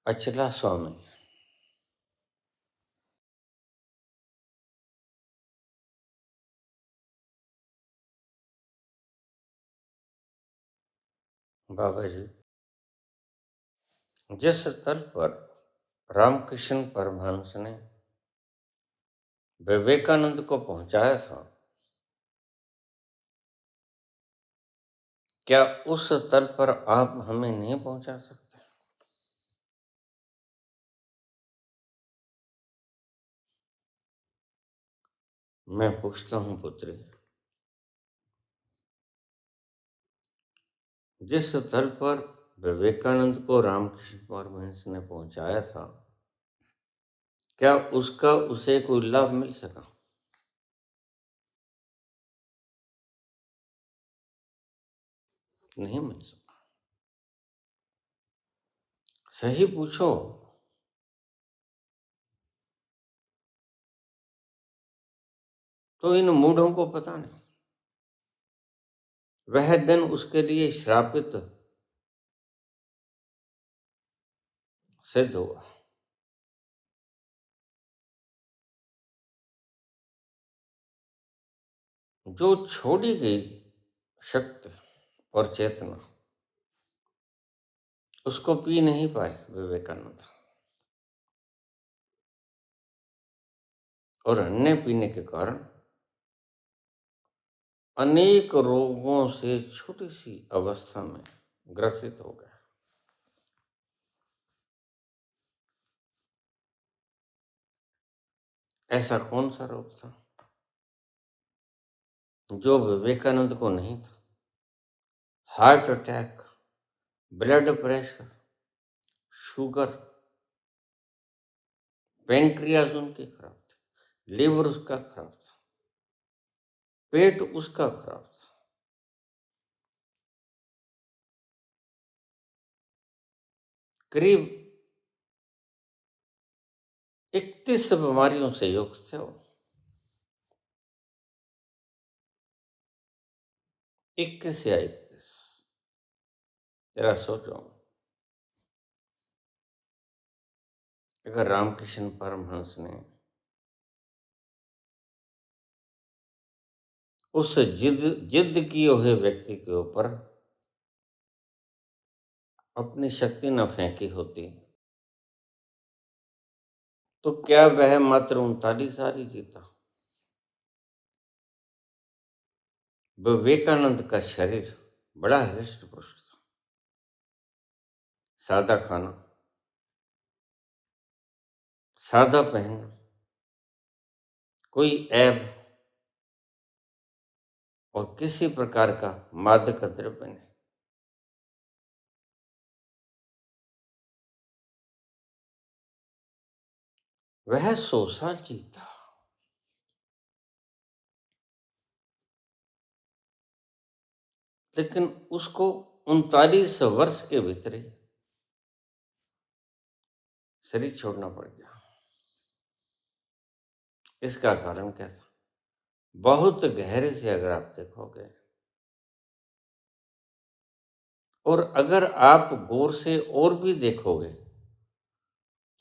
अचला स्वामी। बाबा जी, जिस तल पर रामकृष्ण परमहंस ने विवेकानंद को पहुंचाया था, क्या उस तल पर आप हमें नहीं पहुंचा सकते? मैं पूछता हूं पुत्री, जिस तल पर विवेकानंद को रामकृष्ण परमहंस ने पहुंचाया था, क्या उसका उसे कोई लाभ मिल सका? नहीं मिल सका। सही पूछो। तो इन मूढ़ों को पता नहीं, वह दिन उसके लिए श्रापित सिद्ध हुआ। जो छोड़ी गई शक्ति और चेतना, उसको पी नहीं पाए विवेकानंद, और अन्य पीने के कारण अनेक रोगों से छोटी सी अवस्था में ग्रसित हो गए। ऐसा कौन सा रोग था जो विवेकानंद को नहीं था? Heart attack, blood pressure, sugar, pancreas उनके खराब थे, लिवर उसका खराब था, पेट उसका खराब था। करीब 31 बीमारियों से युक्त थे वो। 21 या 31। जरा सोचो, अगर रामकृष्ण परमहंस ने उस जिद जिद किए हुए व्यक्ति के ऊपर अपनी शक्ति न फेंकी होती, तो क्या वह मात्र 39 साल ही जीता? विवेकानंद का शरीर बड़ा हृष्ट पुष्ट था, सादा खाना, सादा पहनना, कोई ऐब और किसी प्रकार का मादक द्रव्य नहीं। वह 100 साल जीता, लेकिन उसको 39 वर्ष के भीतर ही शरीर छोड़ना पड़ गया। इसका कारण क्या था? बहुत गहरे से अगर आप देखोगे, और अगर आप गौर से और भी देखोगे,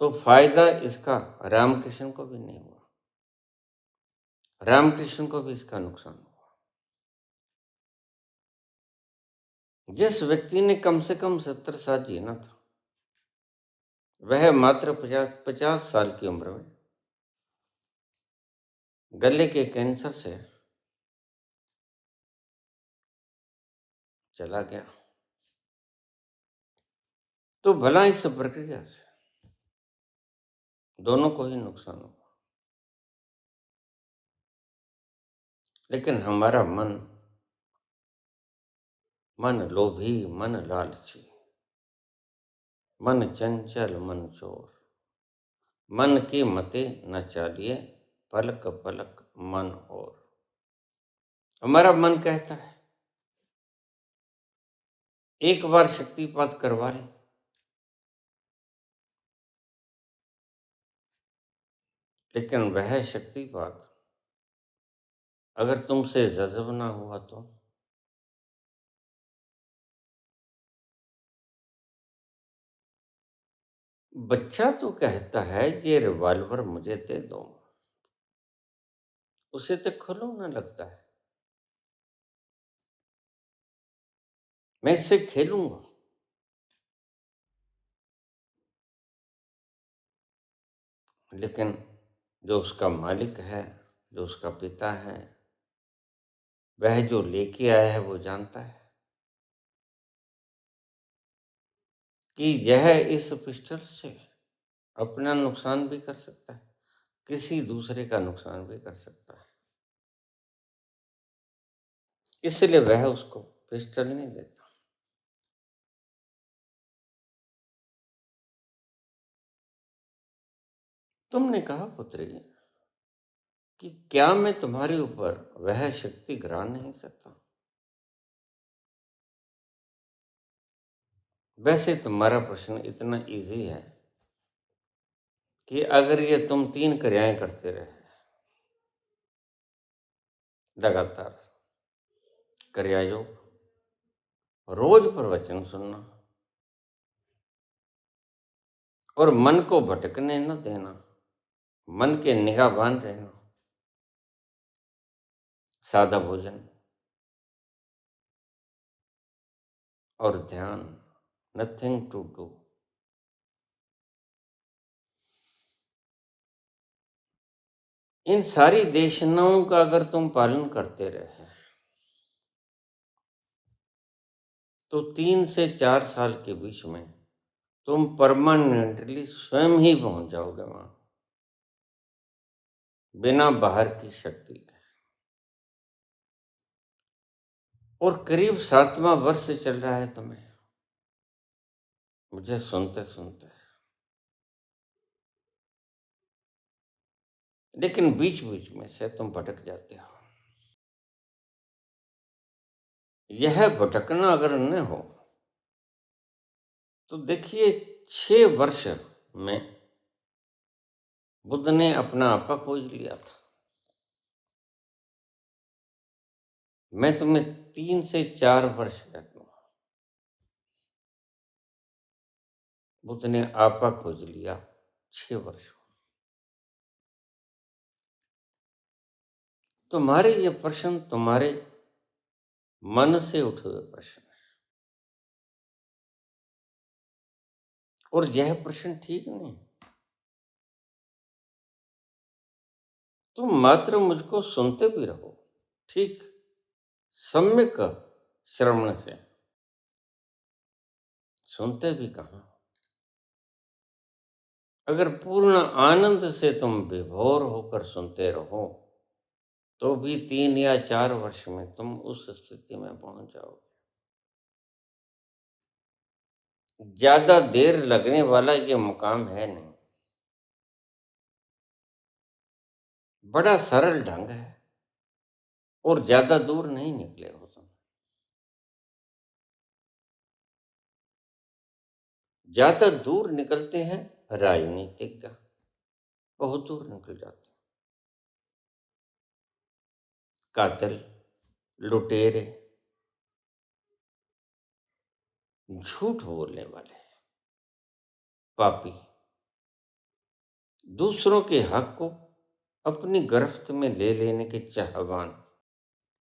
तो फायदा इसका रामकृष्ण को भी नहीं हुआ, रामकृष्ण को भी इसका नुकसान हुआ। जिस व्यक्ति ने कम से कम 70 साल जीना था, वह मात्र 50 साल की उम्र में गले के कैंसर से चला गया। तो भला इस प्रक्रिया से दोनों को ही नुकसान हुआ। लेकिन हमारा मन लोभी, मन लालची, मन चंचल, मन चोर, मन की मते न चालिए, पलक पलक मन और। हमारा मन कहता है एक बार शक्तिपात करवा ले, लेकिन वह शक्तिपात अगर तुमसे जज़ब ना हुआ तो? बच्चा तो कहता है ये रिवॉल्वर मुझे दे दो, उसे तो खिलौना लगता है, मैं इससे खेलूंगा। लेकिन जो उसका मालिक है, जो उसका पिता है, वह जो लेके आया है वो जानता है कि यह इस पिस्टल से अपना नुकसान भी कर सकता है, किसी दूसरे का नुकसान भी कर सकता है, इसलिए वह उसको पिस्टल नहीं देता। तुमने कहा पुत्री कि क्या मैं तुम्हारे ऊपर वह शक्ति गिरा नहीं सकता? वैसे तुम्हारा प्रश्न इतना इजी है कि अगर ये तुम 3 क्रियाएं करते रहे लगातार, क्रिया योग, रोज प्रवचन सुनना और मन को भटकने न देना, मन के निगाहबान रहना, सादा भोजन और ध्यान, नथिंग टू डू, इन सारी देशनाओं का अगर तुम पालन करते रहे तो 3 से 4 साल के बीच में तुम परमानेंटली स्वयं ही पहुंच जाओगे वहां, बिना बाहर की शक्ति के। और करीब 7वां वर्ष चल रहा है तुम्हें, मुझे सुनते सुनते, लेकिन बीच बीच में से तुम भटक जाते हो। यह भटकना अगर न हो तो देखिए 6 वर्ष में बुद्ध ने अपना आपा खोज लिया था। मैं तुम्हें 3 से 4 वर्ष कहता हूं, बुद्ध ने आपा खोज लिया 6 वर्ष। तुम्हारे ये प्रश्न तुम्हारे मन से उठे हुए प्रश्न है, और यह प्रश्न ठीक नहीं। तुम मात्र मुझको सुनते भी रहो, ठीक सम्यक श्रवण से, सुनते भी कहाँ। अगर पूर्ण आनंद से तुम विभोर होकर सुनते रहो तो भी 3 या 4 वर्ष में तुम उस स्थिति में पहुंच जाओगे। ज्यादा देर लगने वाला ये मुकाम है नहीं, बड़ा सरल ढंग है और ज्यादा दूर नहीं निकले हो तुम। ज्यादा दूर निकलते हैं राजनीतिज्ञ, बहुत दूर निकल जाते हैं, कातिल, लुटेरे, झूठ बोलने वाले, पापी, दूसरों के हक को अपनी गिरफ्त में ले लेने के चाहवान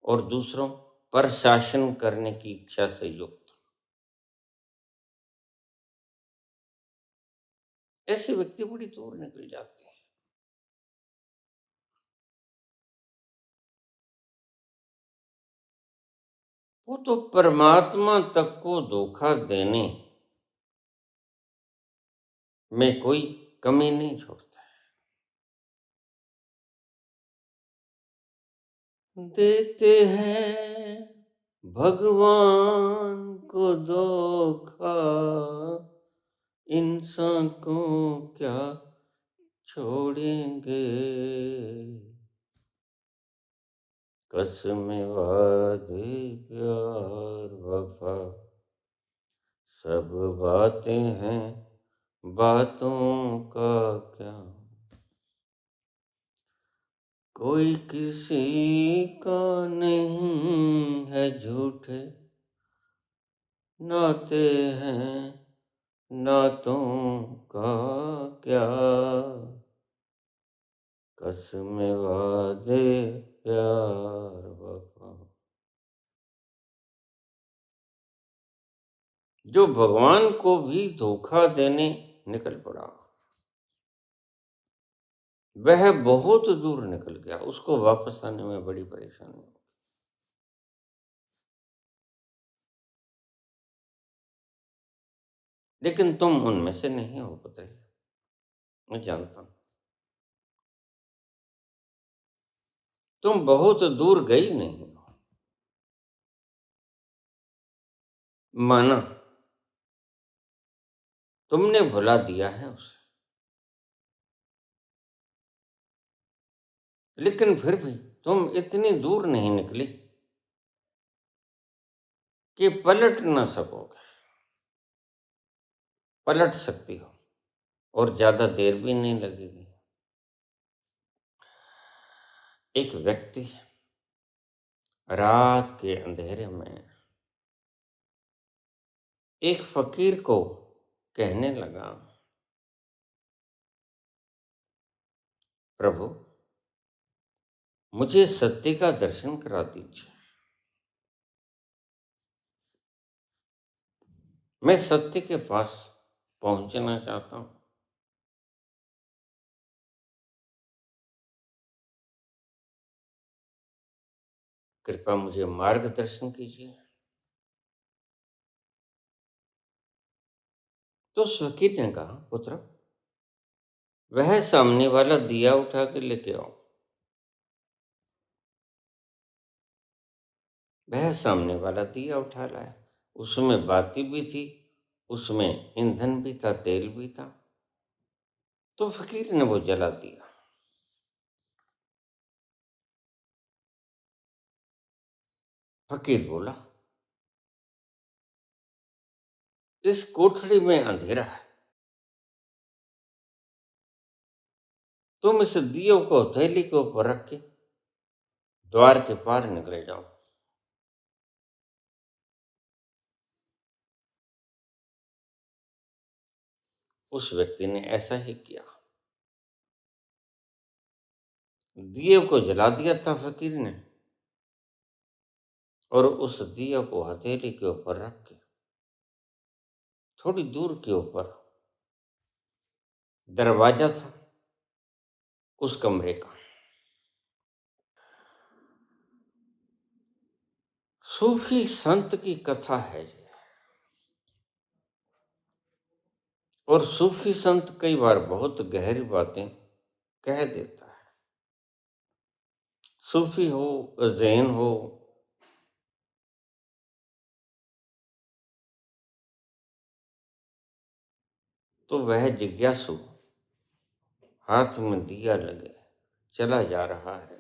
और दूसरों पर शासन करने की इच्छा से युक्त, ऐसे व्यक्ति बड़ी दूर निकल जाते हैं। वो तो परमात्मा तक को धोखा देने में कोई कमी नहीं छोड़ता है। देते हैं भगवान को धोखा, इंसान को क्या छोड़ेंगे, कसम वादे प्यार वफा सब बातें हैं, बातों का क्या, कोई किसी का नहीं है झूठे नाते हैं, नातों का क्या, कसम वादे प्यार वफा। जो भगवान को भी धोखा देने निकल पड़ा, वह बहुत दूर निकल गया, उसको वापस आने में बड़ी परेशानी हुई। लेकिन तुम उनमें से नहीं हो पुत्री, मैं जानता हूं। तुम बहुत दूर गई नहीं हो, माना तुमने भुला दिया है उसे, लेकिन फिर भी तुम इतनी दूर नहीं निकली कि पलट ना सकोगे। पलट सकती हो और ज्यादा देर भी नहीं लगेगी। एक व्यक्ति रात के अंधेरे में एक फकीर को कहने लगा, प्रभु मुझे सत्य का दर्शन करा दीजिए। मैं सत्य के पास पहुंचना चाहता हूं। कृपया मुझे मार्गदर्शन कीजिए। तो उस फकीर ने कहा, पुत्र वह सामने वाला दिया उठा के लेके आओ। वह सामने वाला दिया उठा लाया। उसमें बाती भी थी, उसमें ईंधन भी था, तेल भी था। तो फकीर ने वो जला दिया। फकीर बोला, इस कोठरी में अंधेरा है, तुम इस दियो को हथेली के ऊपर रख के द्वार के पार निकले जाओ। उस व्यक्ति ने ऐसा ही किया। दिए को जला दिया था फकीर ने, और उस दिया को हथेली के ऊपर रख के थोड़ी दूर के ऊपर दरवाजा था उस कमरे का। सूफी संत की कथा है ये। और सूफी संत कई बार बहुत गहरी बातें कह देता है। सूफी हो, जैन हो, तो वह जिज्ञासु हाथ में दिया लगे चला जा रहा है।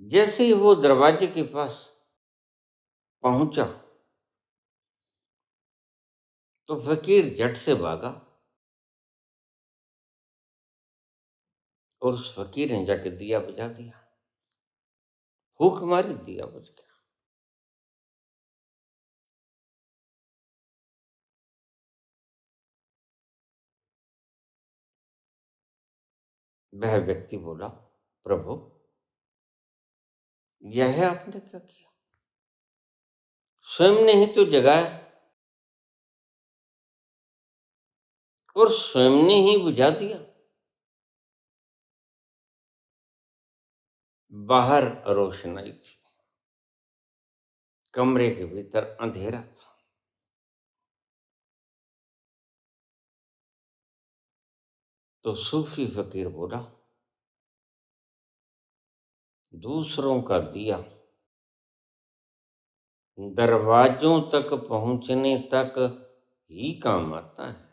जैसे ही वो दरवाजे के पास पहुंचा तो फकीर झट से भागा, और उस फकीर ने जाके दिया बुझा दिया। फूंक मारी, दिया बुझ गया। वह व्यक्ति बोला, प्रभु यह आपने क्या किया? स्वयं ने ही तो जगाया और स्वयं ने ही बुझा दिया। बाहर रोशनाई थी, कमरे के भीतर अंधेरा था। तो सूफी फकीर बोला, दूसरों का दिया दरवाजों तक पहुंचने तक ही काम आता है।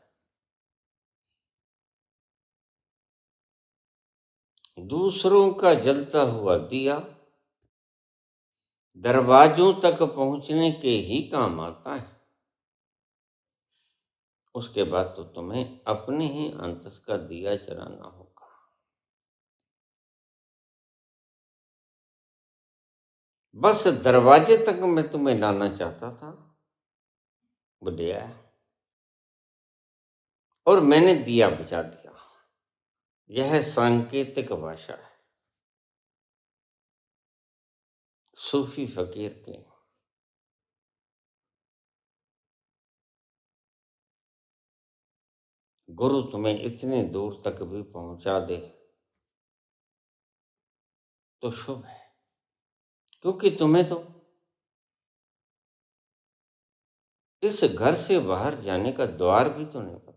दूसरों का जलता हुआ दिया दरवाजों तक पहुंचने के ही काम आता है। उसके बाद तो तुम्हें अपने ही अंतस का दिया जलाना होगा। बस दरवाजे तक मैं तुम्हें लाना चाहता था, बढ़िया है। और मैंने दिया बुझा दिया, यह सांकेतिक भाषा है सूफी फकीर की। गुरु तुम्हें इतनी दूर तक भी पहुंचा दे तो शुभ है, क्योंकि तुम्हें तो इस घर से बाहर जाने का द्वार भी तो नहीं पता,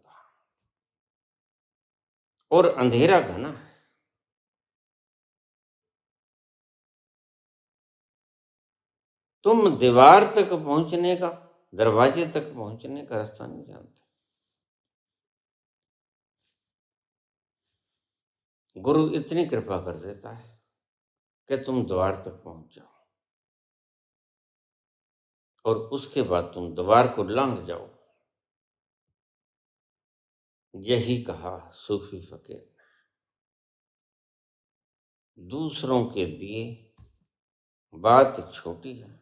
और अंधेरा घना है। तुम दीवार तक पहुंचने का, दरवाजे तक पहुंचने का रास्ता नहीं जानते। गुरु इतनी कृपा कर देता है कि तुम द्वार तक पहुंच जाओ, और उसके बाद तुम द्वार को लांघ जाओ। यही कहा सूफी फकीर ने। दूसरों के दिए बात छोटी है,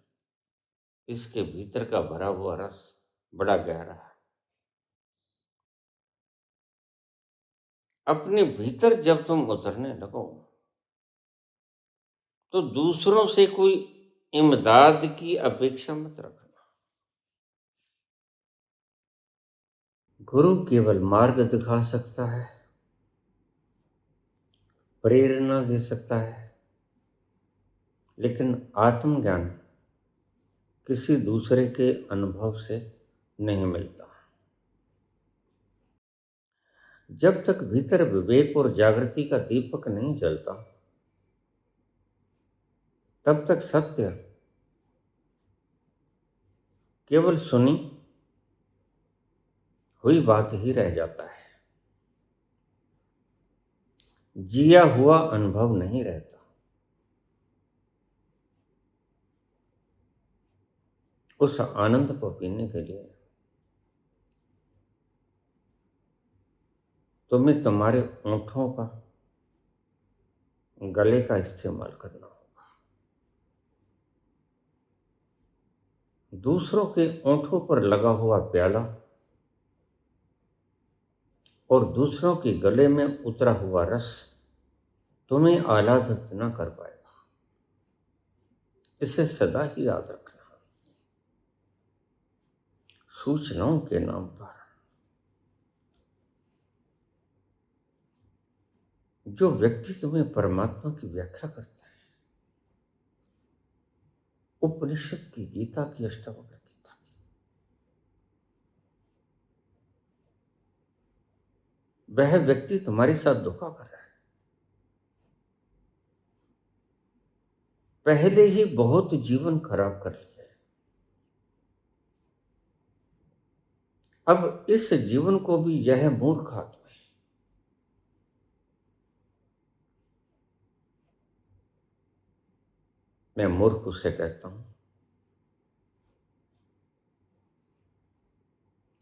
इसके भीतर का भरा हुआ रस बड़ा गहरा है। अपने भीतर जब तुम उतरने लगो तो दूसरों से कोई इमदाद की अपेक्षा मत रखना। गुरु केवल मार्ग दिखा सकता है, प्रेरणा दे सकता है, लेकिन आत्मज्ञान किसी दूसरे के अनुभव से नहीं मिलता। जब तक भीतर विवेक और जागृति का दीपक नहीं जलता, तब तक सत्य केवल सुनी हुई बात ही रह जाता है, जिया हुआ अनुभव नहीं रहता। उस आनंद को पीने के लिए तुम्हें तुम्हारे ओंठों का, गले का इस्तेमाल करना होगा। दूसरों के ओंठों पर लगा हुआ प्याला और दूसरों के गले में उतरा हुआ रस तुम्हें आह्लादित न कर पाएगा। इसे सदा ही याद रखना। सूचनाओं के नाम पर जो व्यक्ति तुम्हें परमात्मा की व्याख्या करता है, उपनिषद की, गीता की, अष्टावक्र गीता की, वह व्यक्ति तुम्हारे साथ धोखा कर रहा है। पहले ही बहुत जीवन खराब कर लिया है, अब इस जीवन को भी यह मूर्ख हाथ में। मैं मूर्ख उसे कहता हूं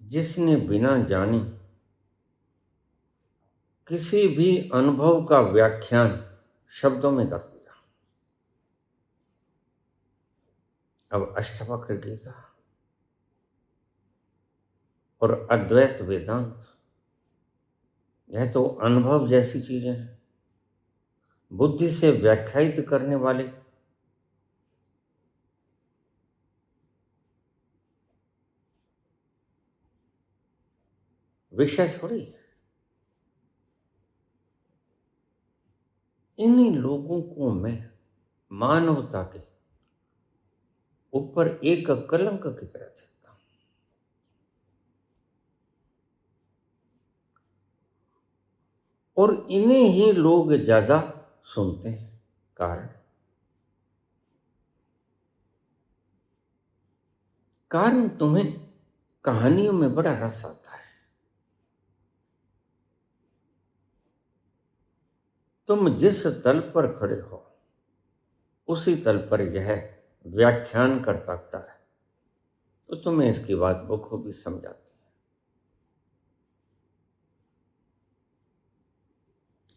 जिसने बिना जाने किसी भी अनुभव का व्याख्यान शब्दों में कर दिया। अब अष्टावक्र गीता और अद्वैत वेदांत, यह तो अनुभव जैसी चीजें हैं। बुद्धि से व्याख्यायित करने वाले विषय थोड़ी। इन्हीं लोगों को मैं मानवता के ऊपर एक कलंक की तरह देखता हूं, और इन्हें ही लोग ज्यादा सुनते हैं। कारण तुम्हें कहानियों में बड़ा रस आता है। तुम जिस तल पर खड़े हो उसी तल पर यह व्याख्यान करता खड़ा है, तो तुम्हें इसकी बात बखूबी समझाती है।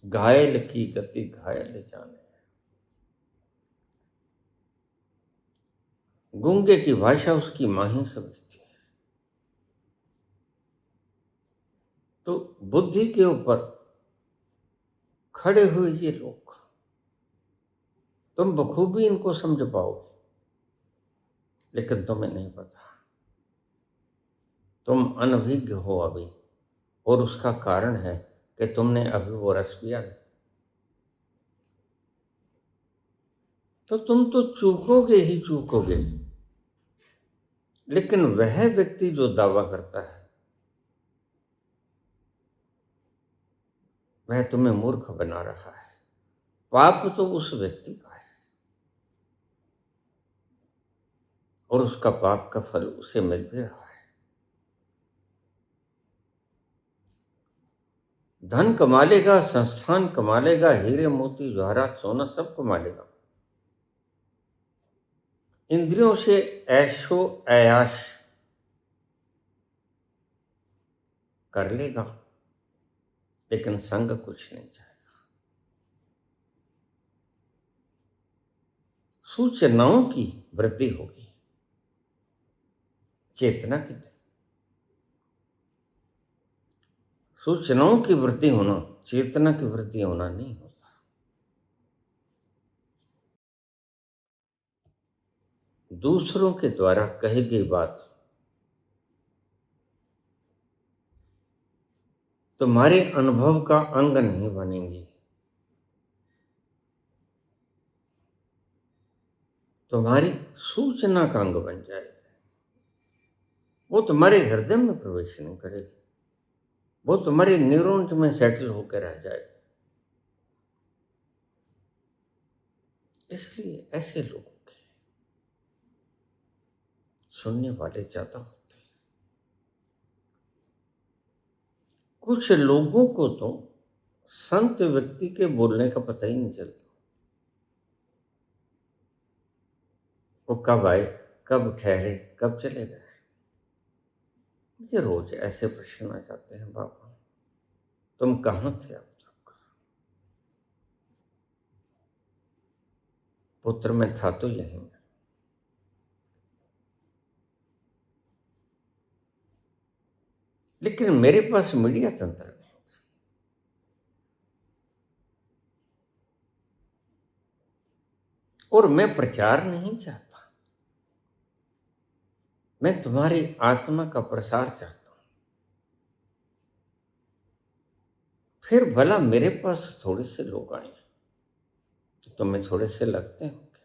घायल की गति घायल जाने, गूंगे की भाषा उसकी मां ही समझती है। तो बुद्धि के ऊपर खड़े हुए ये लोग, तुम बखूबी इनको समझ पाओगे, लेकिन तुम्हें नहीं पता, तुम अनभिज्ञ हो अभी। और उसका कारण है कि तुमने अभी वो रस पिया नहीं। तो तुम तो चूकोगे ही चूकोगे। लेकिन वह व्यक्ति जो दावा करता है वह तुम्हें मूर्ख बना रहा है। पाप तो उस व्यक्ति का है और उसका पाप का फल उसे मिल भी रहा है। धन कमा लेगा, संस्थान कमा लेगा, हीरे मोती जवाहरात सोना सब कमा लेगा, इंद्रियों से ऐशो ऐयाश कर लेगा, लेकिन संग कुछ नहीं जाएगा। सूचनाओं की वृद्धि होगी, चेतना की नहीं। सूचनाओं की वृद्धि होना चेतना की वृद्धि होना नहीं होता। दूसरों के द्वारा कही गई बात तुम्हारे अनुभव का अंग नहीं बनेंगी, तुम्हारी सूचना का अंग बन जाएगी। वो तुम्हारे हृदय में प्रवेश नहीं करेगी, वो तुम्हारे न्यूरॉन्स में सेटल होकर रह जाएगी। इसलिए ऐसे लोगों के सुनने वाले ज्यादा होते हैं। कुछ लोगों को तो संत व्यक्ति के बोलने का पता ही नहीं चलता। वो कब आए, कब ठहरे, कब चले गए। ये रोज ऐसे प्रश्न आ जाते हैं, बाबा तुम कहाँ थे अब तक? पुत्र में था तो यहीं, लेकिन मेरे पास मीडिया तंत्र नहीं था। और मैं प्रचार नहीं चाहता, मैं तुम्हारी आत्मा का प्रसार चाहता हूं। फिर भला मेरे पास थोड़े से लोग आए तो तुम्हें थोड़े से लगते होंगे,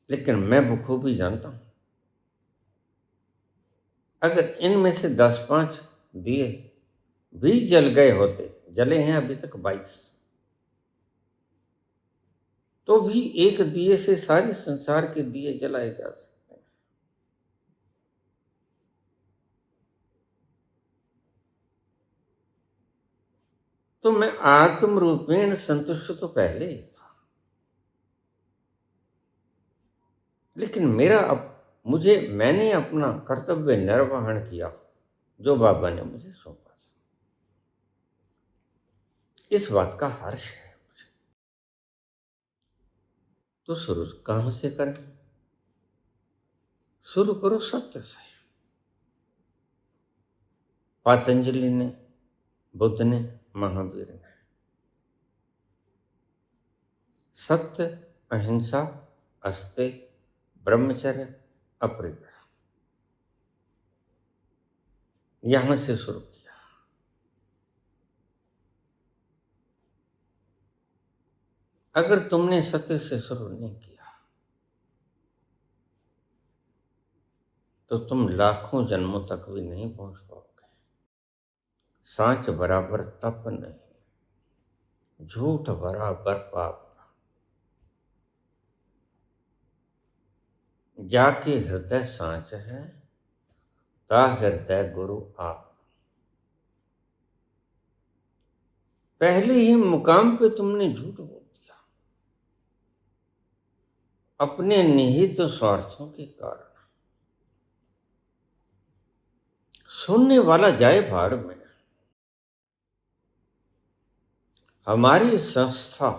लेकिन मैं बखूबी जानता हूं अगर इनमें से 10-5 दिए भी जल गए होते, जले हैं अभी तक 22, तो भी एक दिए से सारे संसार के दिए जलाए जा सकते हैं। तो मैं आत्म रूपेण संतुष्ट तो पहले ही था, लेकिन मैंने अपना कर्तव्य निर्वहन किया जो बाबा ने मुझे सौंपा था। इस बात का हर्ष है मुझे। तो शुरू कहां से करें? शुरू करो सत्य से। पतंजलि ने, बुद्ध ने, महावीर ने सत्य, अहिंसा, अस्तेय, ब्रह्मचर्य, अपरिग्रह यहां से शुरू किया। अगर तुमने सत्य से शुरू नहीं किया तो तुम लाखों जन्मों तक भी नहीं पहुंच पाओगे। सांच बराबर तप नहीं, झूठ बराबर पाप। जाके हृदय सांच है, ता हृदय गुरु आप। पहले ही मुकाम पे तुमने झूठ बोल दिया अपने निहित स्वार्थों के कारण। सुनने वाला जाए भाड़ में। हमारी संस्था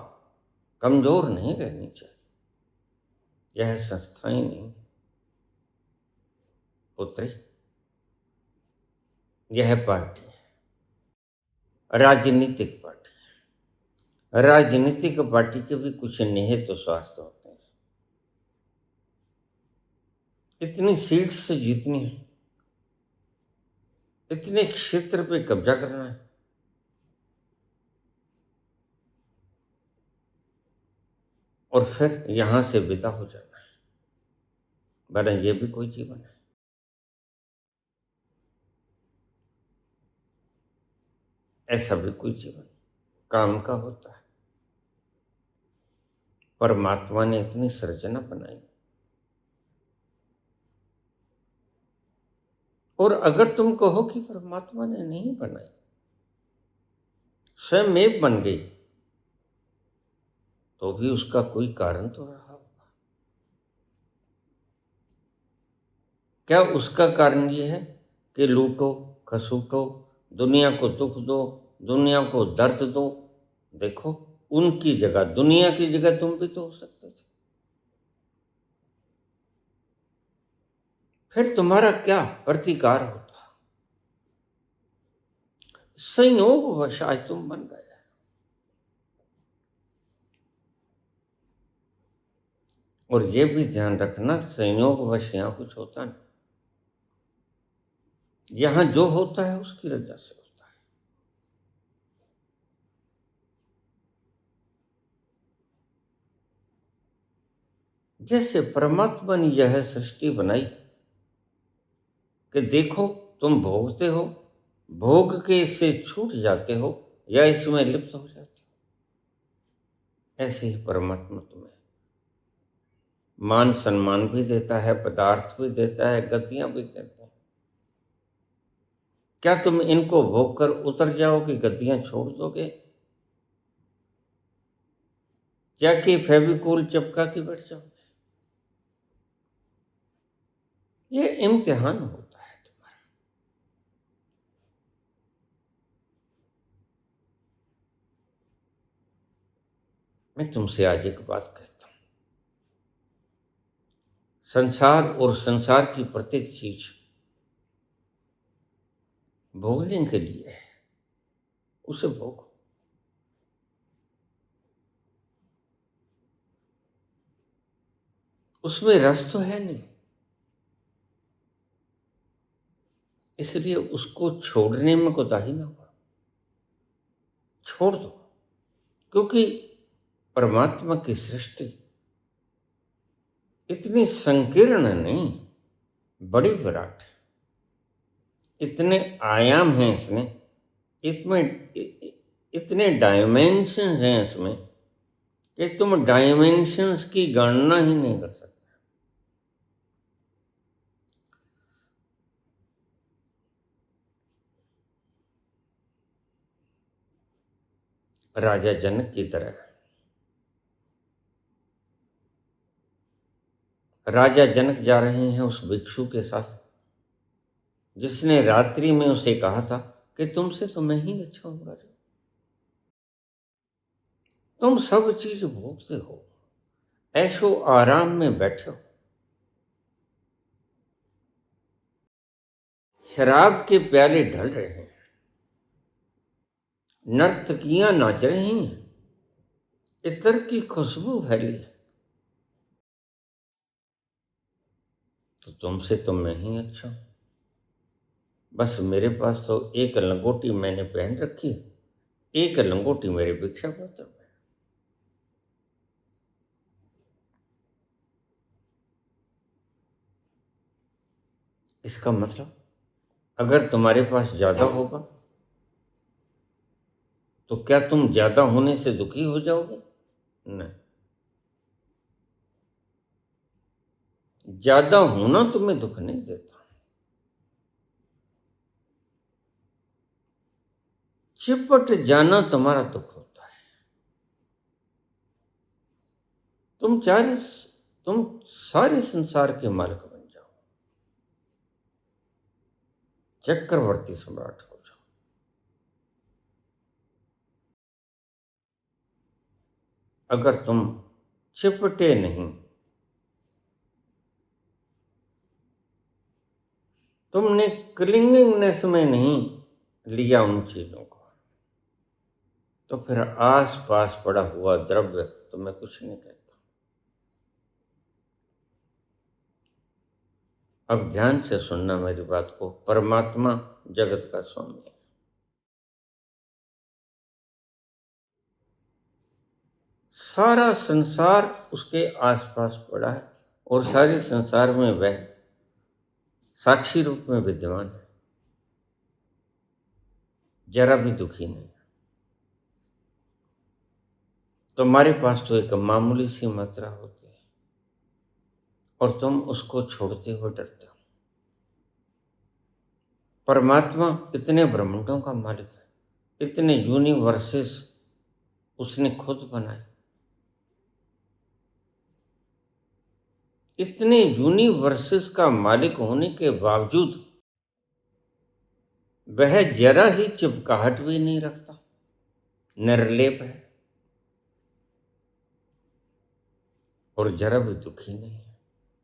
कमजोर नहीं रहनी चाहिए। यह संस्था ही नहीं पुत्री, यह पार्टी है राजनीतिक पार्टी। राजनीतिक पार्टी के भी कुछ निहित स्वार्थ होते हैं। इतनी सीट्स जीतनी है, इतने क्षेत्र पे कब्जा करना है, और फिर यहां से विदा हो जाना है। बड़ा ये भी कोई जीवन है? ऐसा भी कोई जीवन काम का होता है? परमात्मा ने इतनी सृजना बनाई, और अगर तुम कहो कि परमात्मा ने नहीं बनाई, स्वयं बन गई, तो भी उसका कोई कारण तो रहा होगा। क्या उसका कारण ये है कि लूटो खसूटो, दुनिया को दुख दो, दुनिया को दर्द दो? देखो, उनकी जगह, दुनिया की जगह तुम भी तो हो सकते थे। फिर तुम्हारा क्या प्रतिकार होता? संयोगवश आज तुम बन गए। और ये भी ध्यान रखना, संयोगवश यहां कुछ होता नहीं। यहां जो होता है उसकी रजा से होता है। जैसे परमात्मा ने यह सृष्टि बनाई कि देखो, तुम भोगते हो, भोग के इससे छूट जाते हो या इसमें लिप्त हो जाते हो। ऐसे ही परमात्मा तुम्हें मान सम्मान भी देता है, पदार्थ भी देता है, गतियां भी देता है। क्या तुम इनको भोग कर उतर जाओगे, गद्दियां छोड़ दोगे, या कि फेविकोल चिपका के बैठ जाओगे? ये इम्तिहान होता है तुम्हारा। मैं तुमसे आज एक बात कहता हूं, संसार और संसार की प्रत्येक चीज भोगने के लिए है, उसे भोगो। उसमें रस तो है नहीं, इसलिए उसको छोड़ने में कोताही ना करो, छोड़ दो। क्योंकि परमात्मा की सृष्टि इतनी संकीर्ण नहीं, बड़ी विराट है। इतने आयाम हैं इसमें, इतने डायमेंशन हैं इसमें कि तुम डायमेंशंस की गणना ही नहीं कर सकते। राजा जनक की तरह राजा जनक जा रहे हैं उस भिक्षु के साथ, जिसने रात्रि में उसे कहा था कि तुमसे तो मैं ही अच्छा हूं राजा। तुम सब चीज भोगते हो, ऐशो आराम में बैठे हो, शराब के प्याले ढल रहे हैं, नर्तकियां नाच रही हैं, इत्र की खुशबू फैली है, तो तुमसे तो मैं ही अच्छा हूं। बस मेरे पास तो एक लंगोटी मैंने पहन रखी है, एक लंगोटी मेरे भिक्षा पात्र में। इसका मतलब, अगर तुम्हारे पास ज्यादा होगा तो क्या तुम ज्यादा होने से दुखी हो जाओगे? नहीं, ज्यादा होना तुम्हें दुख नहीं देता, चिपट जाना तुम्हारा दुख होता है। तुम चाहे तुम सारे संसार के मालिक बन जाओ, चक्रवर्ती सम्राट हो जाओ, अगर तुम चिपटे नहीं तुमने क्लिंगिंगनेस में नहीं लिया उन चीजों को, तो फिर आस पास पड़ा हुआ द्रव्य तुम्हें कुछ नहीं कहता। अब ध्यान से सुनना मेरी बात को। परमात्मा जगत का स्वामी है। सारा संसार उसके आसपास पड़ा है और सारे संसार में वह साक्षी रूप में विद्यमान है, जरा भी दुखी नहीं। तुम्हारे पास तो एक मामूली सी मात्रा होती है और तुम उसको छोड़ते हुए डरते हो। परमात्मा इतने ब्रह्मांडों का मालिक है, इतने यूनिवर्सेस उसने खुद बनाए, इतने यूनिवर्सेस का मालिक होने के बावजूद वह जरा ही चिपकाहट भी नहीं रखता, निर्लेप है और जरा भी दुखी नहीं है,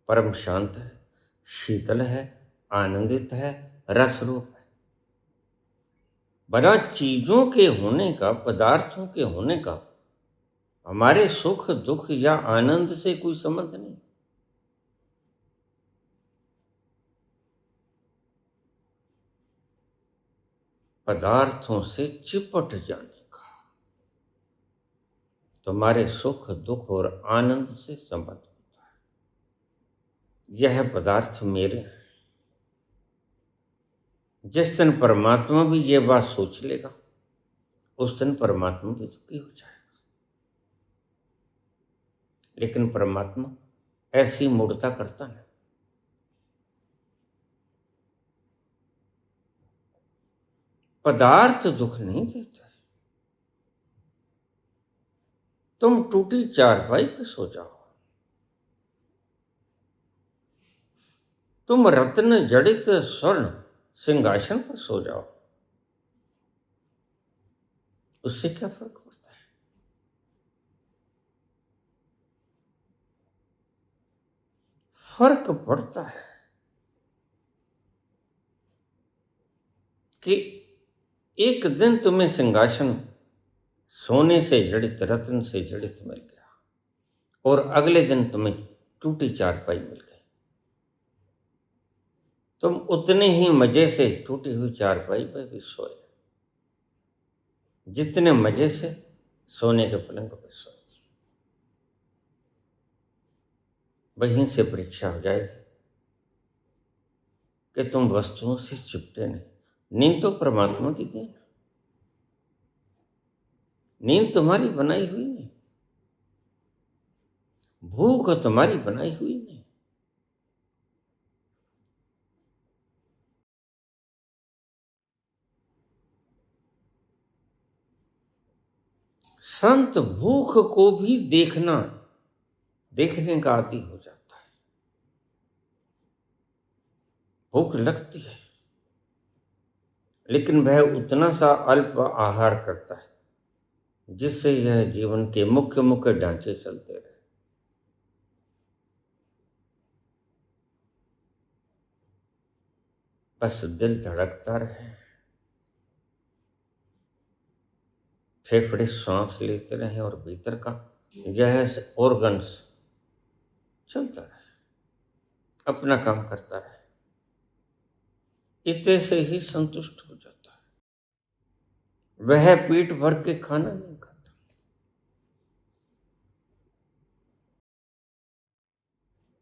परम शांत है, शीतल है, आनंदित है, रस रूप है। बना चीजों के होने का, पदार्थों के होने का हमारे सुख दुख या आनंद से कोई संबंध नहीं। पदार्थों से चिपट जाने का तुम्हारे सुख दुख और आनंद से संबंध होता है। यह पदार्थ मेरे हैं। जिस दिन परमात्मा भी यह बात सोच लेगा, उस दिन परमात्मा भी दुखी हो जाएगा। लेकिन परमात्मा ऐसी मूर्खता करता नहीं। पदार्थ दुख नहीं देता। तुम टूटी चारपाई पे सो जाओ, तुम रत्न जड़ित स्वर्ण सिंहासन पर सो जाओ, उससे क्या फर्क पड़ता है? फर्क पड़ता है कि एक दिन तुम्हें सिंहासन सोने से जड़ित रत्न से जड़ित मिल गया और अगले दिन तुम्हें टूटी चारपाई मिल गई। तुम उतने ही मजे से टूटी हुई चारपाई पर भी सोए जितने मजे से सोने के पलंग पर सोए थे। वहीं से परीक्षा हो जाएगी कि तुम वस्तुओं से चिपटे नहीं। नींद तो परमात्मा की देन, नींद तुम्हारी बनाई हुई नहीं, भूख तुम्हारी बनाई हुई नहीं। संत भूख को भी देखने का आदी हो जाता है। भूख लगती है, लेकिन वह उतना सा अल्प आहार करता है जिससे यह जीवन के मुख्य मुख्य ढांचे चलते रहे। बस दिल धड़कता रहे, फेफड़े सांस लेते रहे और भीतर का यह ऑर्गन्स चलता रहे, अपना काम करता रहे। इतने से ही संतुष्ट हो जाता है। वह पेट भर के खाना नहीं खाता,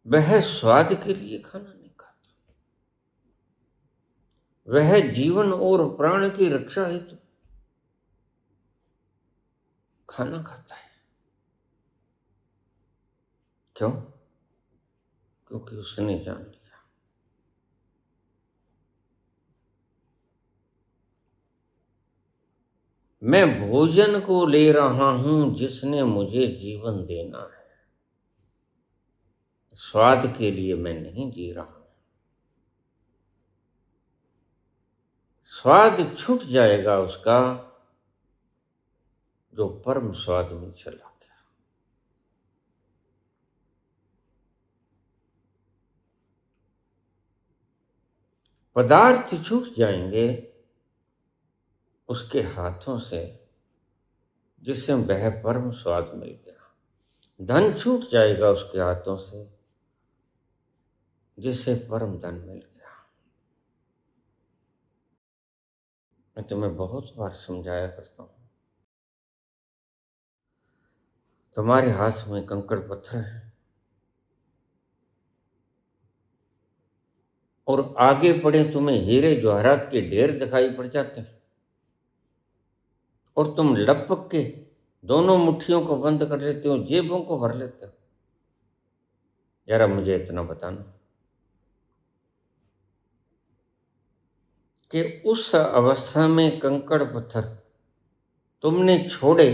वह स्वाद के लिए खाना नहीं खाता, वह जीवन और प्राण की रक्षा हेतु खाना खाता है। क्यों? क्योंकि उसने जान लिया मैं भोजन को ले रहा हूं जिसने मुझे जीवन देना है, स्वाद के लिए मैं नहीं जी रहा हूं। स्वाद छूट जाएगा उसका जो परम स्वाद में चला गया। पदार्थ छूट जाएंगे उसके हाथों से जिससे वह परम स्वाद मिल गया। धन छूट जाएगा उसके हाथों से जिससे परम धन मिल गया। मैं तुम्हें बहुत बार समझाया करता हूं, तुम्हारे हाथ में कंकड़ पत्थर है और आगे पड़े तुम्हें हीरे जवाहरात के ढेर दिखाई पड़ जाते हैं और तुम लपक के दोनों मुट्ठियों को बंद कर लेते हो, जेबों को भर लेते हो। जरा मुझे इतना बताना कि उस अवस्था में कंकड़ पत्थर तुमने छोड़े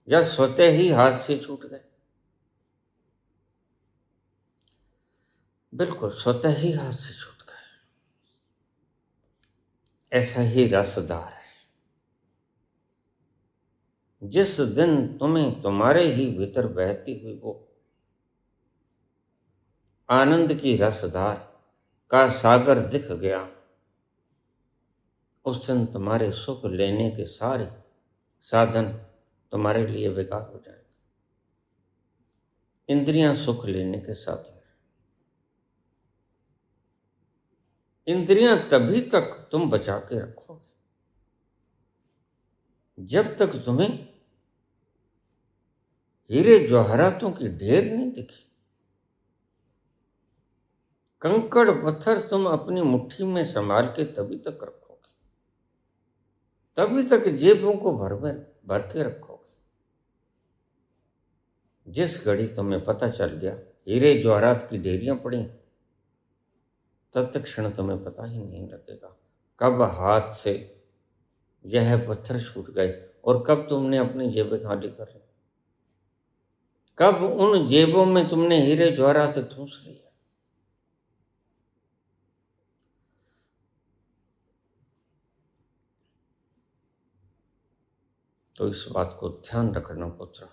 या स्वतः ही हाथ से छूट गए? बिल्कुल स्वतः ही हाथ से छूट गए। ऐसा ही रसदार है। जिस दिन तुम्हें तुम्हारे ही भीतर बहती हुई वो आनंद की रसधार का सागर दिख गया, उस दिन तुम्हारे सुख लेने के सारे साधन तुम्हारे लिए बेकार हो जाएंगे। इंद्रियां सुख लेने के साधन, इंद्रियां तभी तक तुम बचा के रखोगे जब तक तुम्हें हीरे जवाहरातों की ढेर नहीं दिखी। कंकड़ पत्थर तुम अपनी मुट्ठी में संभाल के तभी तक रखोगे, तभी तक जेबों को भर के रखोगे। जिस घड़ी तुम्हें पता चल गया हीरे जवाहरात की ढेरियां पड़ी, तत्क्षण तुम्हें पता ही नहीं लगेगा कब हाथ से यह पत्थर छूट गए और कब तुमने अपनी जेबें खाली कर ली, कब उन जेबों में तुमने हीरे जवाहरात ठूंस लिया। तो इस बात को ध्यान रखना पुत्र,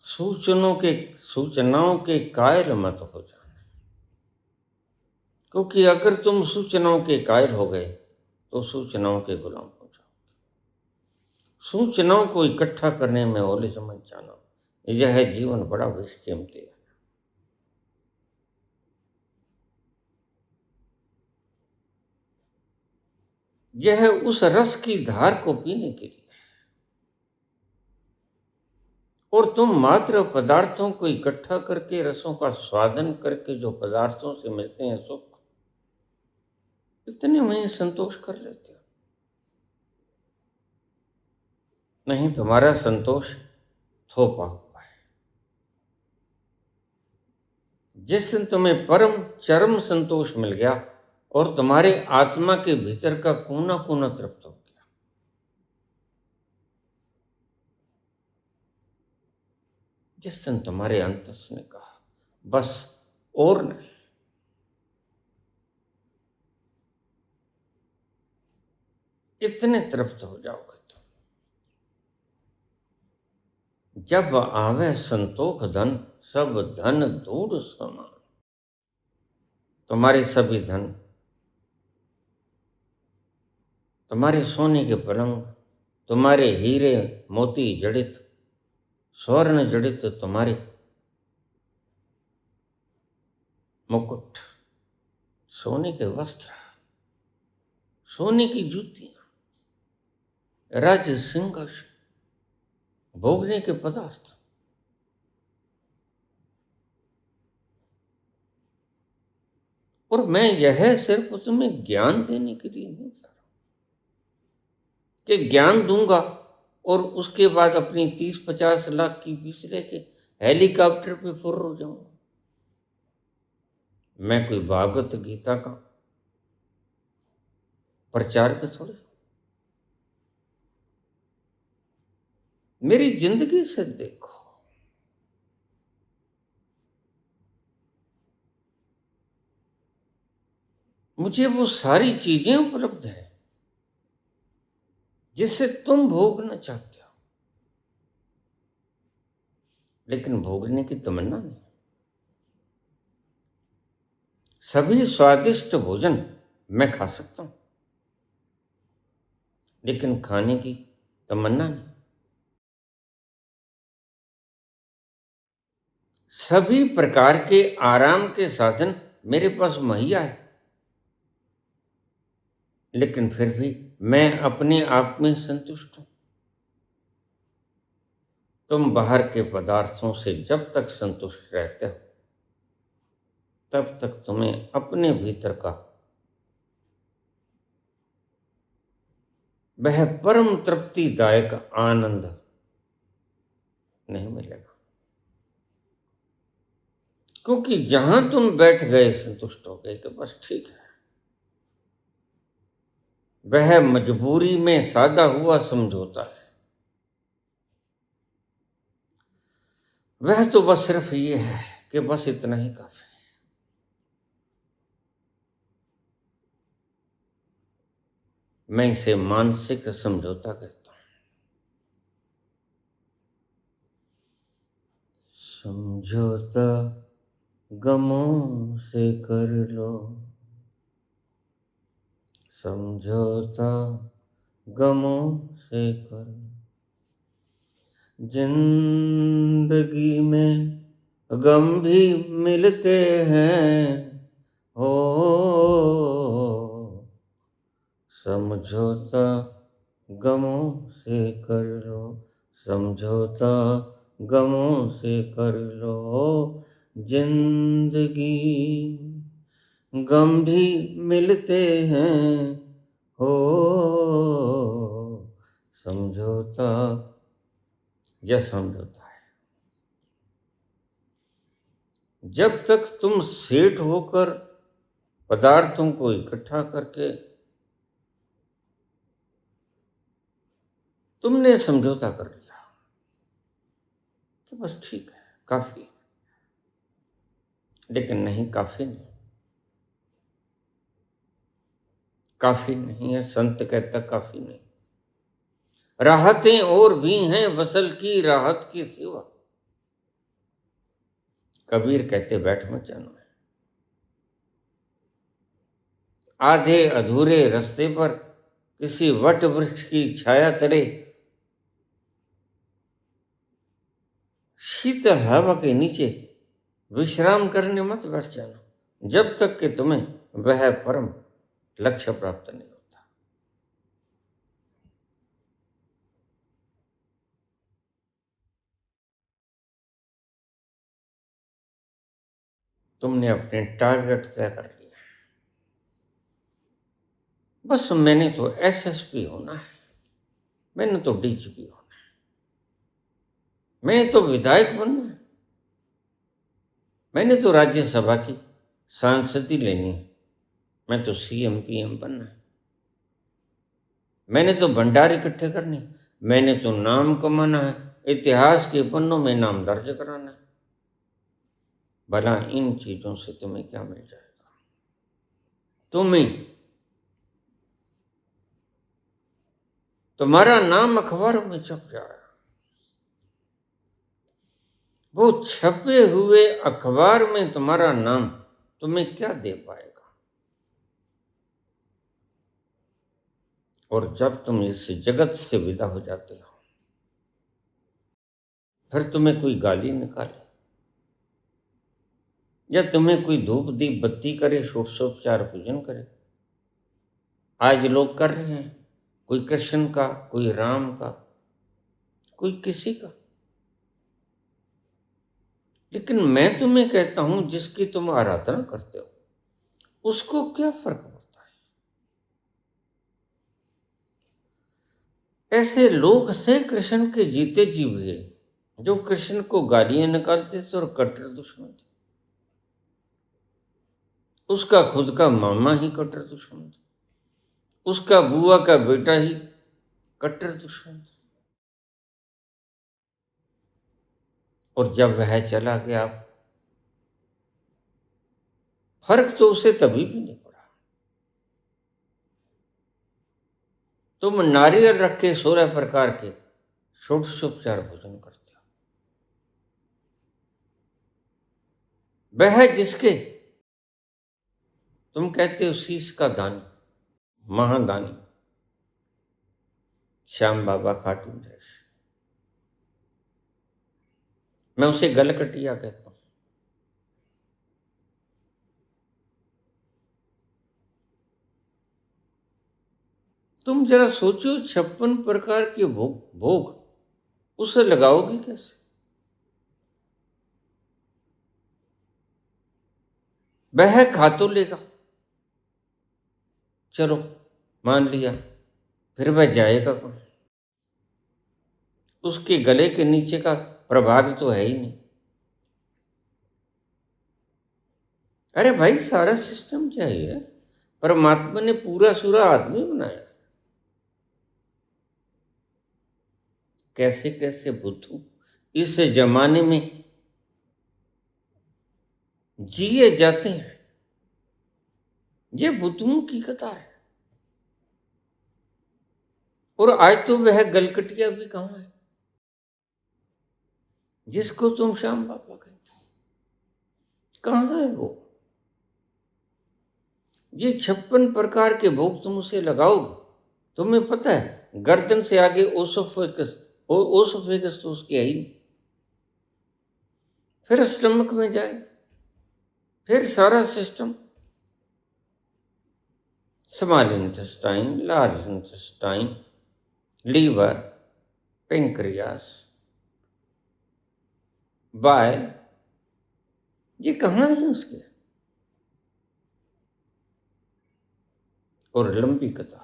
सूचनाओं के कायल मत हो जाना, क्योंकि अगर तुम सूचनाओं के कायल हो गए तो सूचनाओं के गुलाम हो जाओगे। सूचनाओं को इकट्ठा करने में ओले समझ जाना, यह जीवन बड़ा बेशकीमती है। यह उस रस की धार को पीने के लिए, और तुम मात्र पदार्थों को इकट्ठा करके रसों का स्वादन करके जो पदार्थों से मिलते हैं सुख, इतने में संतोष कर लेते हो। नहीं, तुम्हारा संतोष थोपा हुआ है। जिस दिन तुम्हें परम चरम संतोष मिल गया और तुम्हारे आत्मा के भीतर का कोना कोना तृप्त हो गया, जिस दिन तुम्हारे अंतस ने कहा बस और नहीं, इतने तृप्त हो जाओगे तुम। जब आवे संतोष धन सब धन दूर समान। तुम्हारे सभी धन, तुम्हारे सोने के पलंग, तुम्हारे हीरे मोती जड़ित स्वर्ण जड़ित तुम्हारे मुकुट, सोने के वस्त्र, सोने की जूतियां, राज्य सिंहासन, भोगने के पदार्थ, और मैं यह सिर्फ तुम्हें ज्ञान देने के लिए नहीं बता रहा कि ज्ञान दूंगा और उसके बाद अपनी 30-50 लाख की फीस लेके हेलीकॉप्टर पे फुर्र हो जाऊंगा। मैं कोई भागवत गीता का प्रचारक थोड़े। मेरी जिंदगी से देखो, मुझे वो सारी चीजें उपलब्ध है जिससे तुम भोगना चाहते हो, लेकिन भोगने की तमन्ना नहीं। सभी स्वादिष्ट भोजन मैं खा सकता हूं, लेकिन खाने की तमन्ना नहीं। सभी प्रकार के आराम के साधन मेरे पास मुहैया है, लेकिन फिर भी मैं अपने आप में संतुष्ट हूं। तुम बाहर के पदार्थों से जब तक संतुष्ट रहते हो, तब तक तुम्हें अपने भीतर का वह परम तृप्तिदायक आनंद नहीं मिलेगा। क्योंकि जहां तुम बैठ गए, संतुष्ट हो गए कि बस ठीक है, वह मजबूरी में सादा हुआ समझौता है। वह तो बस सिर्फ ये है कि बस इतना ही काफी है। मैं इसे मानसिक समझौता कहता हूं। समझौता गमों से कर लो, समझौता गमों से कर लो। जिंदगी में गम भी मिलते हैं हो, समझौता गमों से कर लो, समझौता गमों से कर लो। जिंदगी गम भी मिलते हैं हो, समझौता यह समझौता है। जब तक तुम सेठ होकर पदार्थों को इकट्ठा करके तुमने समझौता कर लिया कि बस ठीक है, काफी, लेकिन नहीं, काफी नहीं, काफी नहीं है। संत कहता काफी नहीं, राहतें और भी हैं वसल की राहत की सिवा। कबीर कहते बैठ मत जाना। आधे अधूरे रास्ते पर किसी वट वृक्ष की छाया तले शीतल हवा के नीचे विश्राम करने मत बैठ जाना, जब तक कि तुम्हें वह परम लक्ष्य प्राप्त नहीं होता। तुमने अपने टारगेट तय कर लिया, बस मैंने तो एसएसपी होना है, मैंने तो डीजीपी होना है, मैंने तो विधायक बनना है, मैंने तो राज्यसभा की सांसदी लेनी है, मैं तो सीएम पीएम बनना है, मैंने तो भंडार इकट्ठे करने, मैंने तो नाम कमाना है, इतिहास के पन्नों में नाम दर्ज कराना है। भला इन चीजों से तुम्हें क्या मिल जाएगा? तुम्हें तुम्हारा नाम अखबारों में छप जाए, वो छपे हुए अखबार में तुम्हारा नाम तुम्हें क्या दे पाएगा? और जब तुम इस जगत से विदा हो जाते हो, फिर तुम्हें कोई गाली निकाले या तुम्हें कोई धूप दीप बत्ती करे, षोडशोपचार पूजन करे, आज लोग कर रहे हैं, कोई कृष्ण का, कोई राम का, कोई किसी का, लेकिन मैं तुम्हें कहता हूं जिसकी तुम आराधना करते हो, उसको क्या फर्क पड़ता है? ऐसे लोग थे कृष्ण के जीते जी हुए, जो कृष्ण को गालियां निकालते थे और कट्टर दुश्मन थे। उसका खुद का मामा ही कट्टर दुश्मन था, उसका बुआ का बेटा ही कट्टर दुश्मन था। और जब वह चला गया, फर्क तो उसे तभी भी नहीं पड़ा। तुम नारियल रख के 16 प्रकार के षोडशोपचार भोजन करते हो, वह जिसके तुम कहते हो शीश का दानी, महादानी श्याम बाबा खाटू नरेश। मैं उसे गलकटिया कहता हूं। तुम जरा सोचो, 56 प्रकार के भोग भोग उसे लगाओगे कैसे? वह खा तो लेगा, चलो मान लिया, फिर वह जाएगा कौन? उसके गले के नीचे का प्रभाग तो है ही नहीं। अरे भाई, सारा सिस्टम चाहिए। परमात्मा ने पूरा सूरा आदमी बनाया। कैसे कैसे बुद्धू इस जमाने में जिए जाते हैं। ये बुद्धुओं की कतार है। और आज तो वह गलकटिया भी कहां है जिसको तुम श्याम बाबा कहते हो? कहां है वो? ये 56 प्रकार के भोग तुम उसे लगाओगे, तुम्हें पता है गर्दन से आगे ओसोफेगस तो उसकी है ही नहीं। फिर स्टमक में जाए, फिर सारा system, small intestine, large intestine, liver, pancreas, bile, ये कहाँ है उसके? और लंबी कतार,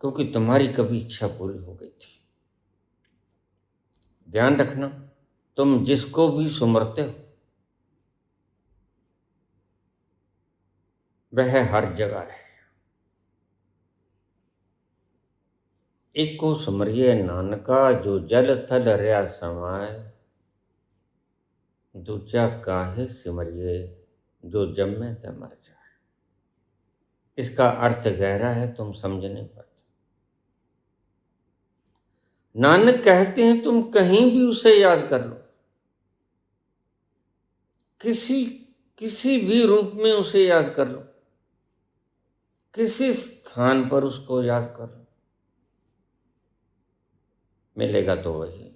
क्योंकि तुम्हारी कभी इच्छा पूरी हो गई थी। ध्यान रखना, तुम जिसको भी सुमरते हो वह हर जगह है। एक को सुमरिए नानका, जो जल थल रया समाए, दूजा काहे सिमरिए, जो जम्मे ते मर जाए। इसका अर्थ गहरा है, तुम समझ नहीं पाते। नानक कहते हैं तुम कहीं भी उसे याद कर लो, किसी किसी भी रूप में उसे याद कर लो, किसी स्थान पर उसको याद कर लो, मिलेगा तो वही।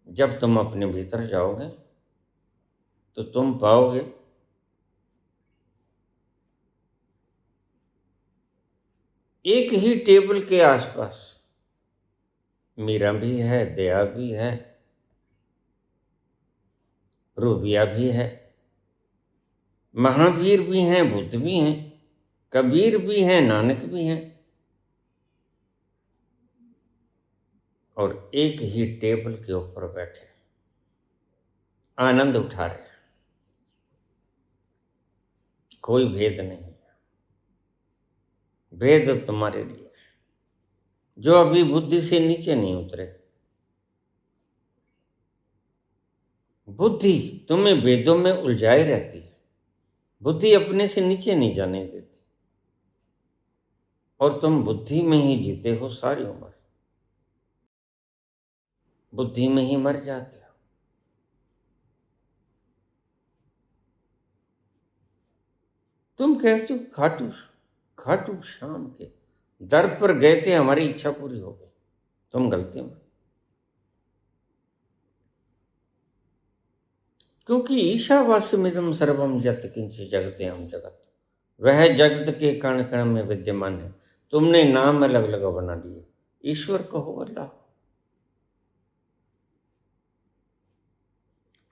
जब तुम अपने भीतर जाओगे तो तुम पाओगे एक ही टेबल के आसपास मीरा भी है, दया भी है, रूबिया भी है, महावीर भी हैं, बुद्ध भी हैं, कबीर भी हैं, नानक भी हैं, और एक ही टेबल के ऊपर बैठे आनंद उठा रहे। कोई भेद नहीं, भेद तुम्हारे लिए जो अभी बुद्धि से नीचे नहीं उतरे। बुद्धि तुम्हें वेदों में उलझाई रहती है, बुद्धि अपने से नीचे नहीं जाने देती, और तुम बुद्धि में ही जीते हो सारी उम्र, बुद्धि में ही मर जाते हो। तुम कहते हो खाटू खाटू श्याम के दर पर गए थे, हमारी इच्छा पूरी हो गई। तुम गलती में, क्योंकि ईशावास्यमिदं सर्वम यत् किंचित् जगत्यहं जगत, वह जगत के कण कण में विद्यमान है। तुमने नाम अलग अलग बना दिए। ईश्वर कहो अल्लाह,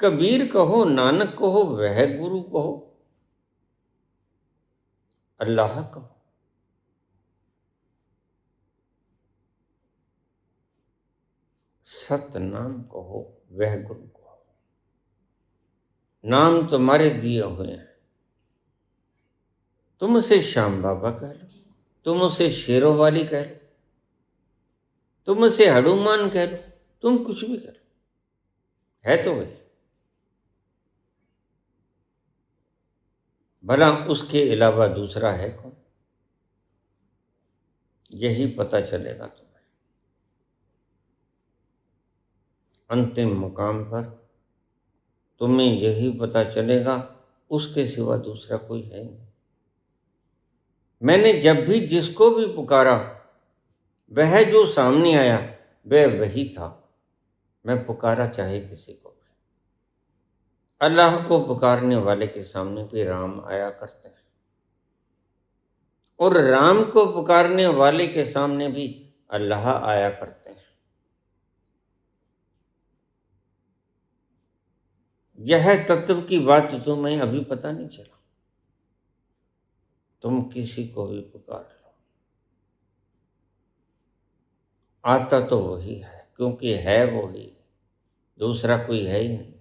कबीर कहो, नानक कहो, वह गुरु कहो, अल्लाह कहो। सतनाम कहो, वह गुरु कहो। नाम तुम्हारे दिए हुए हैं। तुम उसे श्याम बाबा कह लो, तुम उसे शेरों वाली कह लो, तुम उसे हनुमान कह लो, तुम कुछ भी कह लो, है तो वही। भला उसके अलावा दूसरा है कौन? यही पता चलेगा तुम्हें अंतिम मुकाम पर। तुम्हें यही पता चलेगा उसके सिवा दूसरा कोई है नहीं। मैंने जब भी जिसको भी पुकारा वह जो सामने आया वह वही था। मैं पुकारा चाहे किसी को भी। अल्लाह को पुकारने वाले के सामने भी राम आया करते हैं और राम को पुकारने वाले के सामने भी अल्लाह आया करते हैं। यह तत्व की बात तुम्हें अभी पता नहीं चला। तुम किसी को भी पुकार लो, आता तो वही है, क्योंकि है वही, दूसरा कोई है ही नहीं।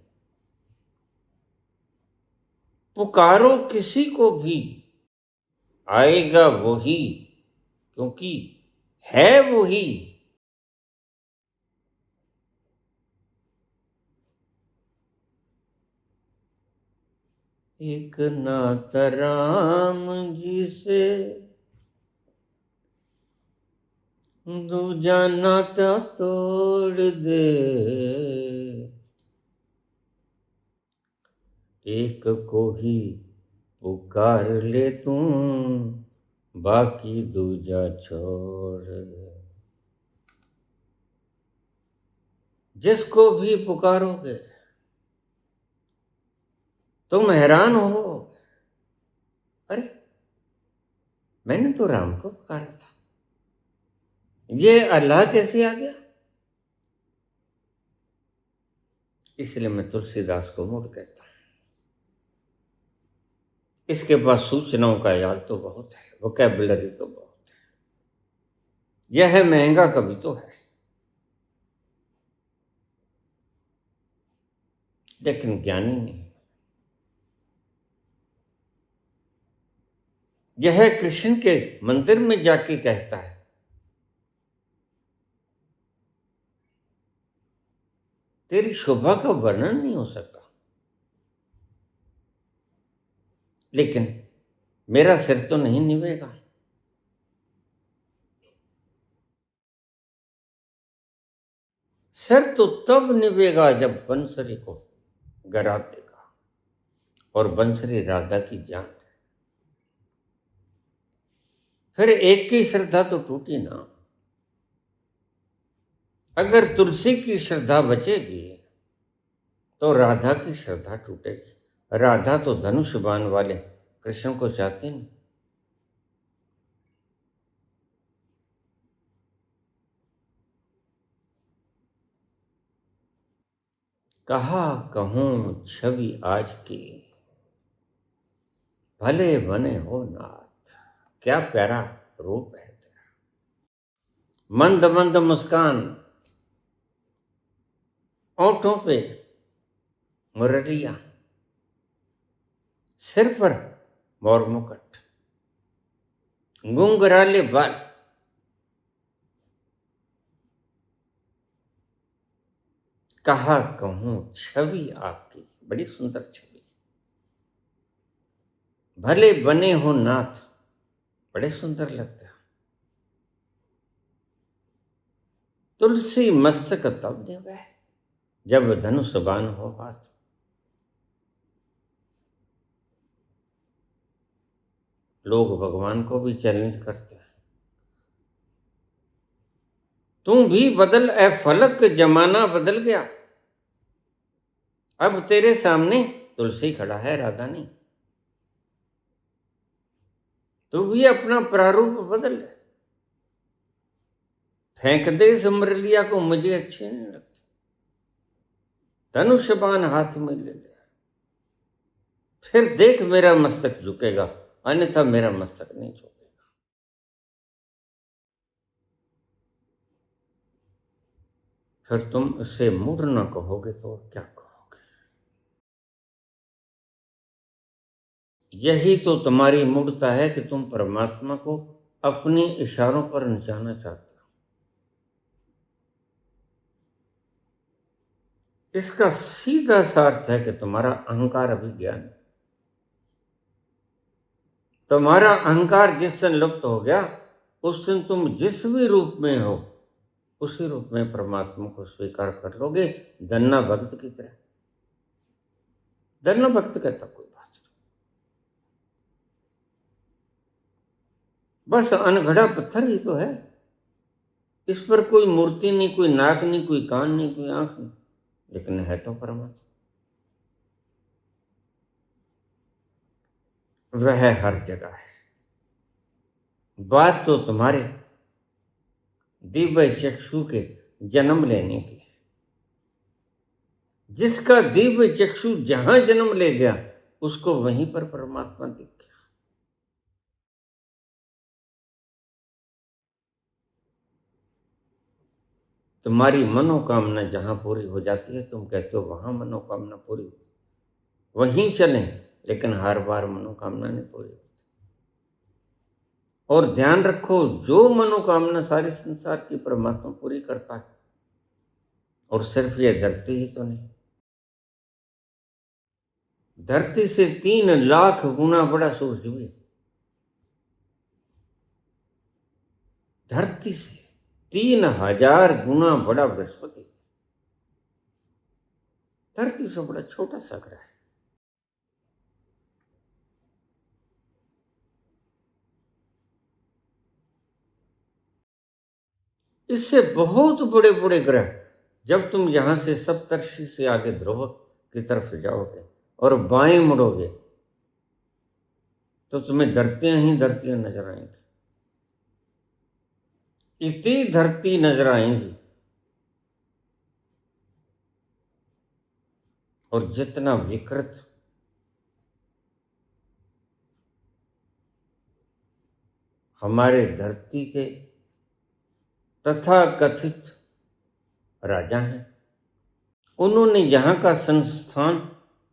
पुकारो किसी को भी, आएगा वही, क्योंकि है वही। एक नाता राम जी से दूजा नाता तोड़ दे, एक को ही पुकार ले तू बाकी दूजा छोड़ दे। जिसको भी पुकारोगे तुम हैरान हो, अरे मैंने तो राम को पुकारा था, ये अल्लाह कैसे आ गया? इसलिए मैं तुलसीदास को मूढ़ कहता हूं। इसके पास सूचनाओं का याद तो बहुत है, वोकैबुलरी तो बहुत है। यह महंगा कवि तो है, लेकिन ज्ञानी नहीं। यह कृष्ण के मंदिर में जाके कहता है, तेरी शोभा का वर्णन नहीं हो सकता, लेकिन मेरा सिर तो नहीं निभेगा। सिर तो तब निभेगा जब बंसरी को गरा देगा, और बंसरी राधा की जान है। फिर एक की श्रद्धा तो टूटी ना। अगर तुलसी की श्रद्धा बचेगी तो राधा की श्रद्धा टूटेगी। राधा तो धनुष बाण वाले कृष्ण को चाहती नहीं। कहा कहूं छवि आज की, भले बने हो नाथ। क्या प्यारा रूप है तेरा, मंद मंद मुस्कान, ओंठों पे मुरलियां, सिर पर मोर मुकुट, घुंघराले बाल, कहा कहूं छवि आपकी, बड़ी सुंदर छवि। भले बने हो नाथ, बड़े सुंदर लगते हैं। तुलसी मस्तक तब निभे जब धनुष बाण हो हाथ। लोग भगवान को भी चैलेंज करते हैं, तुम भी बदल ए फलक, जमाना बदल गया। अब तेरे सामने तुलसी खड़ा है, राधा नहीं। तू भी अपना प्रारूप बदल, फेंक दे इस मुरलिया को, मुझे अच्छे नहीं लगते। धनुष बाण हाथ में ले ले, फिर देख मेरा मस्तक झुकेगा, अन्यथा मेरा मस्तक नहीं झुकेगा। फिर तुम उसे मूढ़ न कहोगे तो क्या कहोगे? यही तो तुम्हारी मूढ़ता है कि तुम परमात्मा को अपने इशारों पर नचाना चाहते हो। इसका सीधा सा अर्थ है कि तुम्हारा अहंकार अभी ज्ञान है। तुम्हारा अहंकार जिस दिन लुप्त हो गया, उस दिन तुम जिस भी रूप में हो उसी रूप में परमात्मा को स्वीकार कर लोगे, धन्ना भक्त की तरह। डरना भक्त कहता कोई बात नहीं, बस अनगढ़ा पत्थर ही तो है, इस पर कोई मूर्ति नहीं, कोई नाक नहीं, कोई कान नहीं, कोई आंख नहीं, लेकिन है तो परमात्मा। वह हर जगह है। बात तो तुम्हारे दिव्य चक्षु के जन्म लेने की है। जिसका दिव्य चक्षु जहां जन्म ले गया उसको वहीं पर परमात्मा दिख गया। तुम्हारी मनोकामना जहां पूरी हो जाती है, तुम कहते हो वहां मनोकामना पूरी हो, वहीं चलें, लेकिन हर बार मनोकामना नहीं पूरी होती। और ध्यान रखो, जो मनोकामना सारे संसार की परमात्मा पूरी करता है, और सिर्फ ये धरती ही तो नहीं, धरती से 3 लाख गुना बड़ा सूरज भी है। धरती से 3000 गुना बड़ा बृहस्पति, धरती से बड़ा छोटा सा ग्रह है। इससे बहुत बड़े बड़े ग्रह, जब तुम यहां से सप्तर्षि से आगे ध्रुव की तरफ जाओगे और बाएं मुड़ोगे तो तुम्हें धरतियां ही धरतियां नजर आएंगी, इतनी धरती नजर आएंगी। और जितना विकृत हमारे धरती के तथा कथित राजा हैं, उन्होंने यहाँ का संस्थान,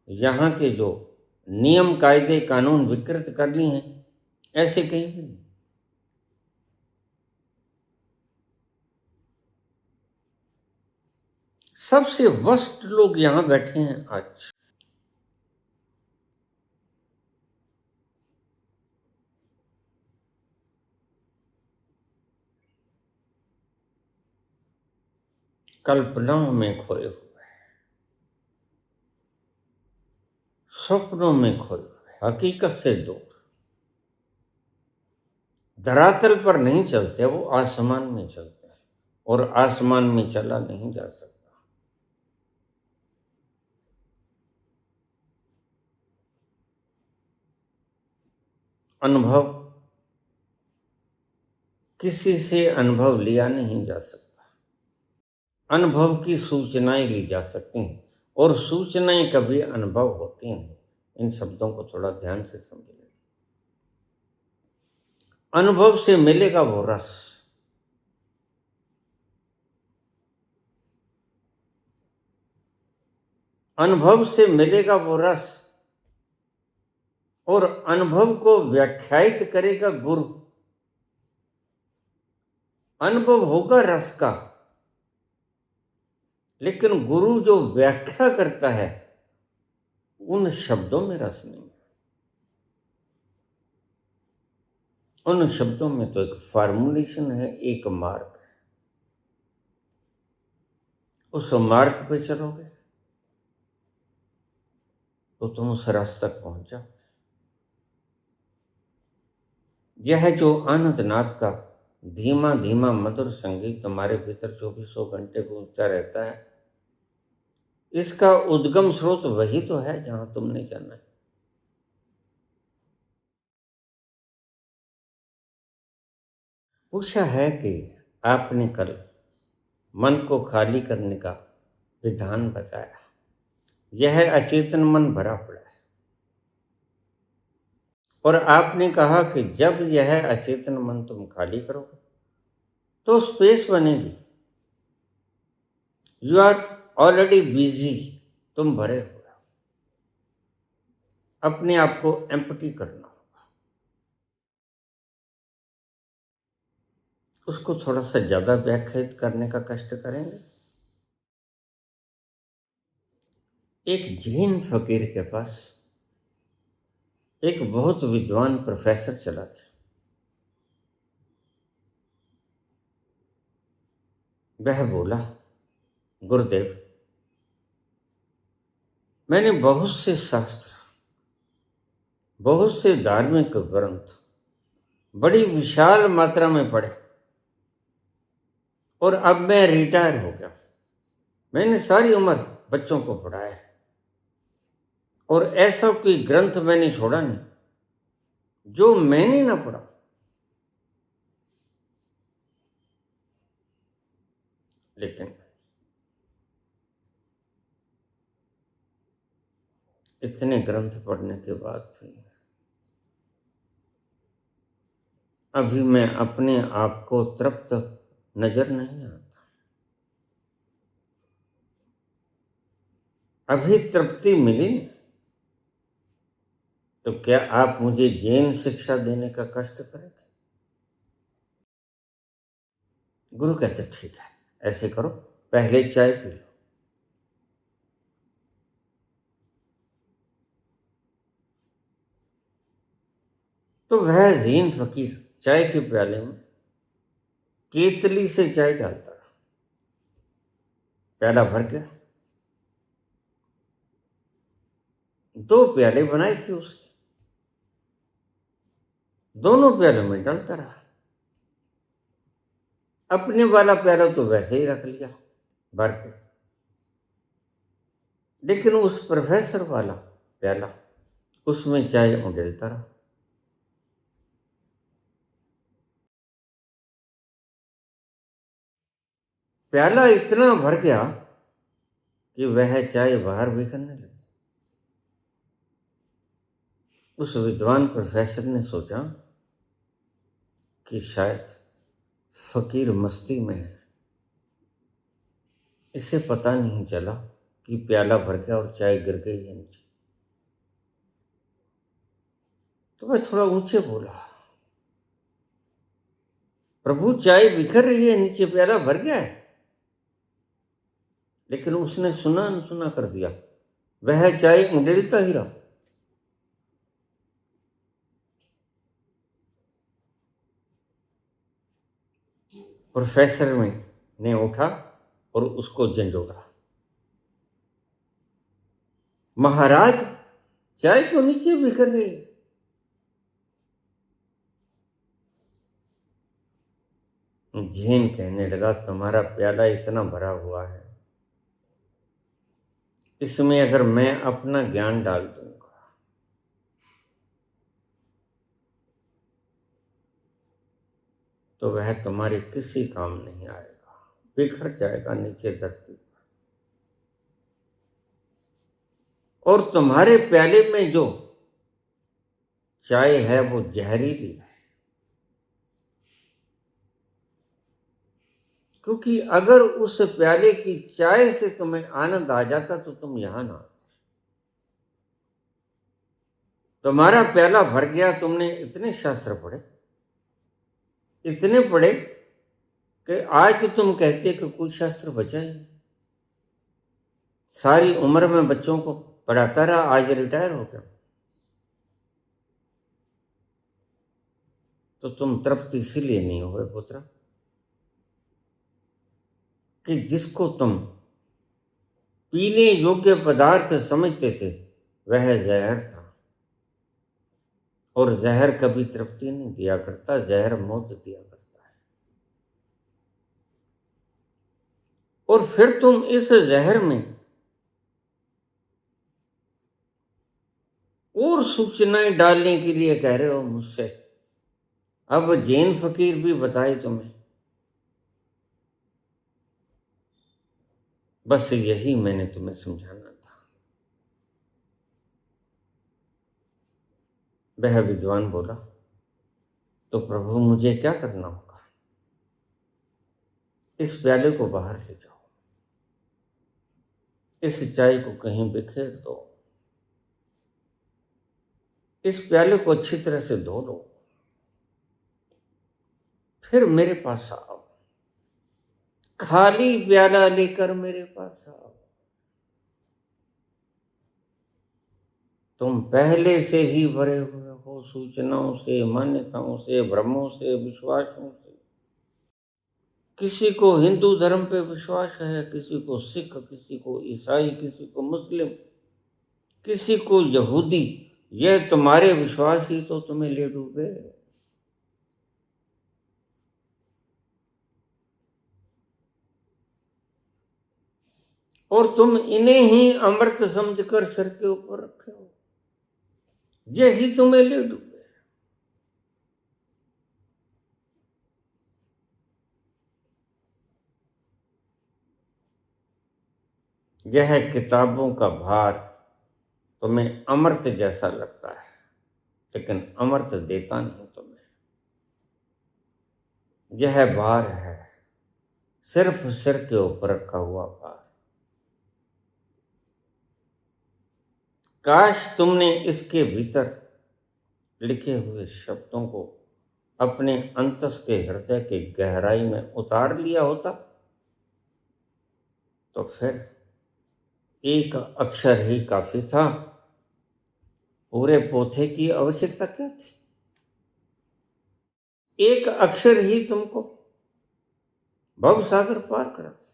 यहाँ के जो नियम कायदे कानून विकृत कर लिए हैं, ऐसे कहीं भी नहीं। सबसे वर्स्ट लोग यहाँ बैठे हैं आज। कल्पनाओं में खोए हुए, सपनों में खोए हुए, हकीकत से दूर, धरातल पर नहीं चलते, वो आसमान में चलते हैं, और आसमान में चला नहीं जा सकता। अनुभव किसी से अनुभव लिया नहीं जा सकता। अनुभव की सूचनाएं ली जा सकती हैं, और सूचनाएं कभी अनुभव होती हैं। इन शब्दों को थोड़ा ध्यान से समझिए। अनुभव से मिलेगा वो रस, अनुभव से मिलेगा वो रस, और अनुभव को व्याख्यायित करेगा गुरु। अनुभव होगा रस का, लेकिन गुरु जो व्याख्या करता है उन शब्दों में रस नहीं, उन शब्दों में तो एक फार्मूलेशन है, एक मार्ग है। उस मार्ग पे चलोगे तो तुम उस रस तक पहुंच जाओगे। यह जो आनंदनाथ का धीमा धीमा मधुर संगीत तुम्हारे भीतर 24 घंटे गूंजता रहता है, इसका उद्गम स्रोत वही तो है जहां तुमने जाना है। पूछा है कि आपने कल मन को खाली करने का विधान बताया, यह अचेतन मन भरा पड़ा है, और आपने कहा कि जब यह अचेतन मन तुम खाली करोगे तो स्पेस बनेगी। यू आर ऑलरेडी बिजी, तुम भरे हुए हो, अपने आप को एम्प्टी करना होगा। उसको थोड़ा सा ज्यादा व्याख्यायित करने का कष्ट करेंगे। एक जीन फकीर के पास एक बहुत विद्वान प्रोफेसर चला गया। वह बोला, गुरुदेव, मैंने बहुत से शास्त्र, बहुत से धार्मिक ग्रंथ बड़ी विशाल मात्रा में पढ़े और अब मैं रिटायर हो गया। मैंने सारी उम्र बच्चों को पढ़ाया है और ऐसा कोई ग्रंथ मैंने छोड़ा नहीं जो मैंने ना पढ़ा। लेकिन इतने ग्रंथ पढ़ने के बाद भी अभी मैं अपने आप को तृप्त नजर नहीं आता। अभी तृप्ति मिली नहीं, तो क्या आप मुझे जैन शिक्षा देने का कष्ट करेंगे? गुरु कहते ठीक है, ऐसे करो, पहले चाय पी लो। तो वह जैन फकीर चाय के प्याले में केतली से चाय डालता रहा। प्याला भर गया। 2 प्याले बनाए थे उसके, दोनों प्यालों में डालता रहा। अपने वाला प्याला तो वैसे ही रख लिया भर के, लेकिन उस प्रोफेसर वाला प्याला, उसमें चाय उंडेलता रहा। प्याला इतना भर गया कि वह चाय बाहर बिखरने लगी। उस विद्वान प्रोफेसर ने सोचा कि शायद फकीर मस्ती में है, इसे पता नहीं चला कि प्याला भर गया और चाय गिर गई है नीचे। तो मैं थोड़ा ऊंचे बोला, प्रभु चाय बिखर रही है नीचे, प्याला भर गया है। लेकिन उसने सुना अनसुना कर दिया, वह चाय उंडेलता ही रहा। प्रोफेसर ने उठा और उसको झंझोड़ा, महाराज चाय तो नीचे बिखर रही है। जैन कहने लगा, तुम्हारा प्याला इतना भरा हुआ है, इसमें अगर मैं अपना ज्ञान डाल दूंगा तो वह तुम्हारे किसी काम नहीं आएगा, बिखर जाएगा नीचे धरती पर। और तुम्हारे प्याले में जो चाय है वो जहरीली है, क्योंकि अगर उस प्याले की चाय से तुम्हें आनंद आ जाता तो तुम यहां ना आते। तुम्हारा प्याला भर गया, तुमने इतने शास्त्र पढ़े, इतने पढ़े कि आज तो तुम कहते कि कोई शास्त्र बचा ही नहीं। सारी उम्र में बच्चों को पढ़ाता रहा, आज रिटायर हो गया। तो तुम तृप्त इसीलिए नहीं हुए पुत्र कि जिसको तुम पीने योग्य पदार्थ समझते थे वह जहर था, और जहर कभी तृप्ति नहीं दिया करता, जहर मौत दिया करता है। और फिर तुम इस जहर में और सूचनाएं डालने के लिए कह रहे हो मुझसे। अब जैन फकीर भी बताए तुम्हें, बस यही मैंने तुम्हें समझाना था। वह विद्वान बोला, तो प्रभु मुझे क्या करना होगा? इस प्याले को बाहर ले जाओ, इस चाय को कहीं बिखेर दो, इस प्याले को अच्छी तरह से धो लो, फिर मेरे पास आओ, खाली प्याला लेकर मेरे पास आओ। तुम पहले से ही भरे हुए हो सूचनाओं से, मान्यताओं से, भ्रमों से, विश्वासों से। किसी को हिंदू धर्म पे विश्वास है, किसी को सिख, किसी को ईसाई, किसी को मुस्लिम, किसी को यहूदी, यह तुम्हारे विश्वास ही तो तुम्हें ले डूबे। और तुम इन्हें ही अमृत समझकर सिर के ऊपर रखे हो, यही तुम्हें ले डूबे। यह किताबों का भार तुम्हें अमृत जैसा लगता है, लेकिन अमृत देता नहीं तुम्हें। यह भार है, सिर्फ सिर के ऊपर रखा हुआ भार। काश तुमने इसके भीतर लिखे हुए शब्दों को अपने अंतस के हृदय के गहराई में उतार लिया होता, तो फिर एक अक्षर ही काफी था। पूरे पोथे की आवश्यकता क्या थी? एक अक्षर ही तुमको भवसागर पार करा देता।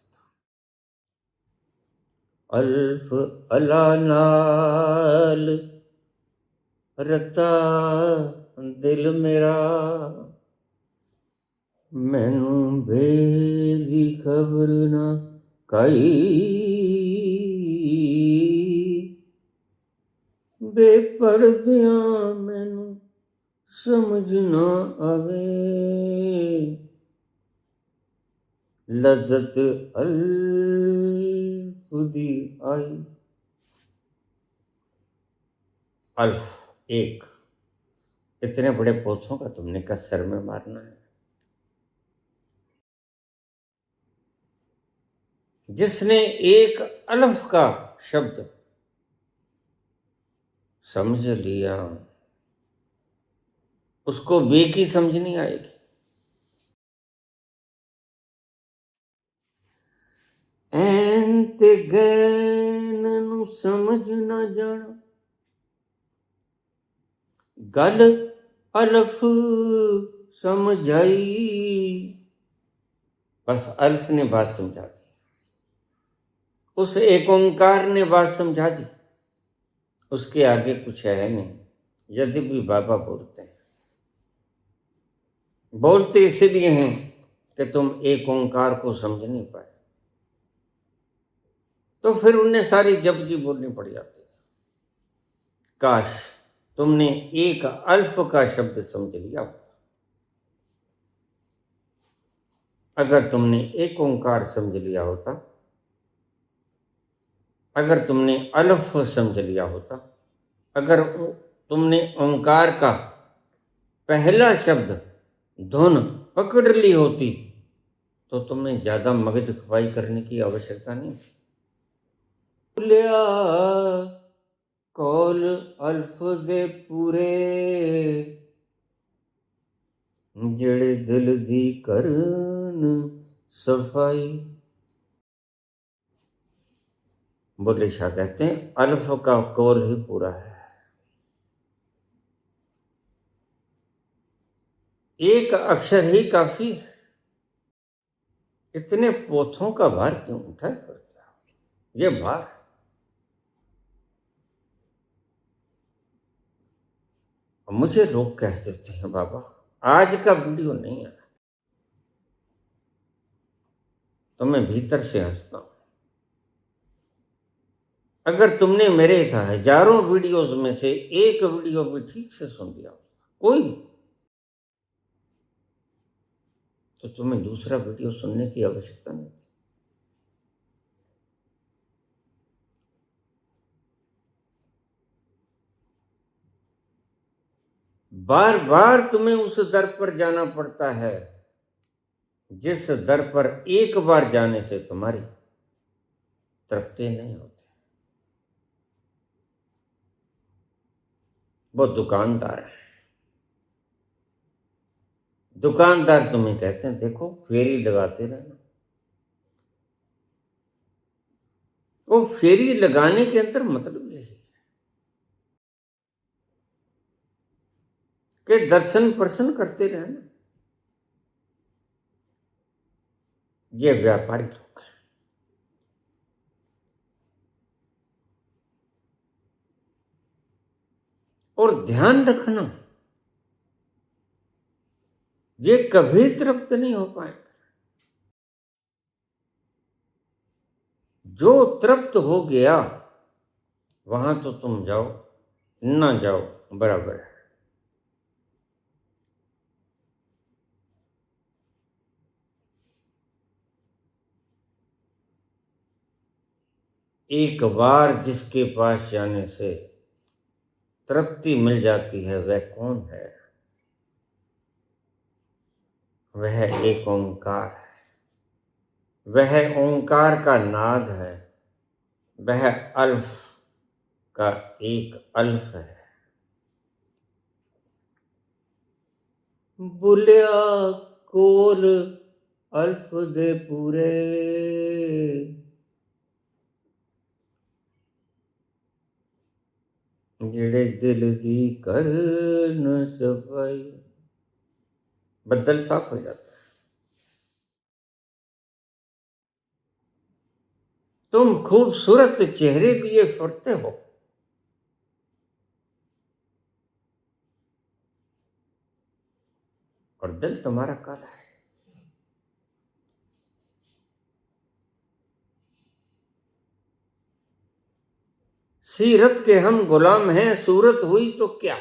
अल्फ अलानाल रता दिल मेरा, मैनू बेदी खबर ना काई, बेपरदिया मैनू समझ ना आवे, लज्जत अल्फ दी आई। अल्फ एक, इतने बड़े पोथों का तुमने क्या सर में मारना है? जिसने एक अल्फ का शब्द समझ लिया, उसको वे की समझ नहीं आएगी। एंते गैन नू समझ ना जाना, गल अल्फ समझाई। बस अल्फ ने बात समझा दी, उस एक ओंकार ने बात समझा दी, उसके आगे कुछ है नहीं। यदि भी बाबा बोलते हैं, बोलते इसलिए हैं कि तुम एक ओंकार को समझ नहीं पाए, तो फिर उन्हें सारी जपजी बोलनी पड़ जाती। काश तुमने एक अल्फ का शब्द समझ लिया होता। अगर तुमने एक ओंकार समझ लिया होता, अगर तुमने अल्फ समझ लिया होता, अगर तुमने ओंकार का पहला शब्द धुन पकड़ ली होती, तो तुम्हें ज्यादा मगज खपाई करने की आवश्यकता नहीं थी। लिया कौल अल्फ दे पूरे, जेड़े दिल दी करन सफाई। बुल्ले शाह कहते हैं अल्फ का कौल ही पूरा है। एक अक्षर ही काफी है। इतने पोथों का भार क्यों उठाए पड़ता? ये भार मुझे लोग कह देते हैं बाबा आज का वीडियो नहीं है, तो मैं भीतर से हंसता हूं। अगर तुमने मेरे हजारों वीडियोस में से एक वीडियो भी ठीक से सुन लिया, कोई भी, तो तुम्हें दूसरा वीडियो सुनने की आवश्यकता नहीं। बार बार तुम्हें उस दर पर जाना पड़ता है जिस दर पर एक बार जाने से तुम्हारी तृप्ति नहीं होती। वो दुकानदार है। दुकानदार तुम्हें कहते हैं देखो फेरी लगाते रहना। वो फेरी लगाने के अंदर मतलब यही है कि दर्शन प्रसन्न करते रहना। ये व्यापारी लोग हैं। और ध्यान रखना, ये कभी तृप्त नहीं हो पाएगा। जो तृप्त हो गया वहां तो तुम जाओ ना जाओ बराबर है। एक बार जिसके पास जाने से तृप्ति मिल जाती है वह कौन है? वह एक ओंकार है, वह ओंकार का नाद है, वह अल्फ का एक अल्फ है। बुलिया कोल अल्फ दे पूरे, जेड़े दिल दी कर न सफाई। बदल साफ हो जाता है। तुम खूबसूरत चेहरे लिए फरते हो, और दिल तुम्हारा काला है। सीरत के हम गुलाम हैं, सूरत हुई तो क्या?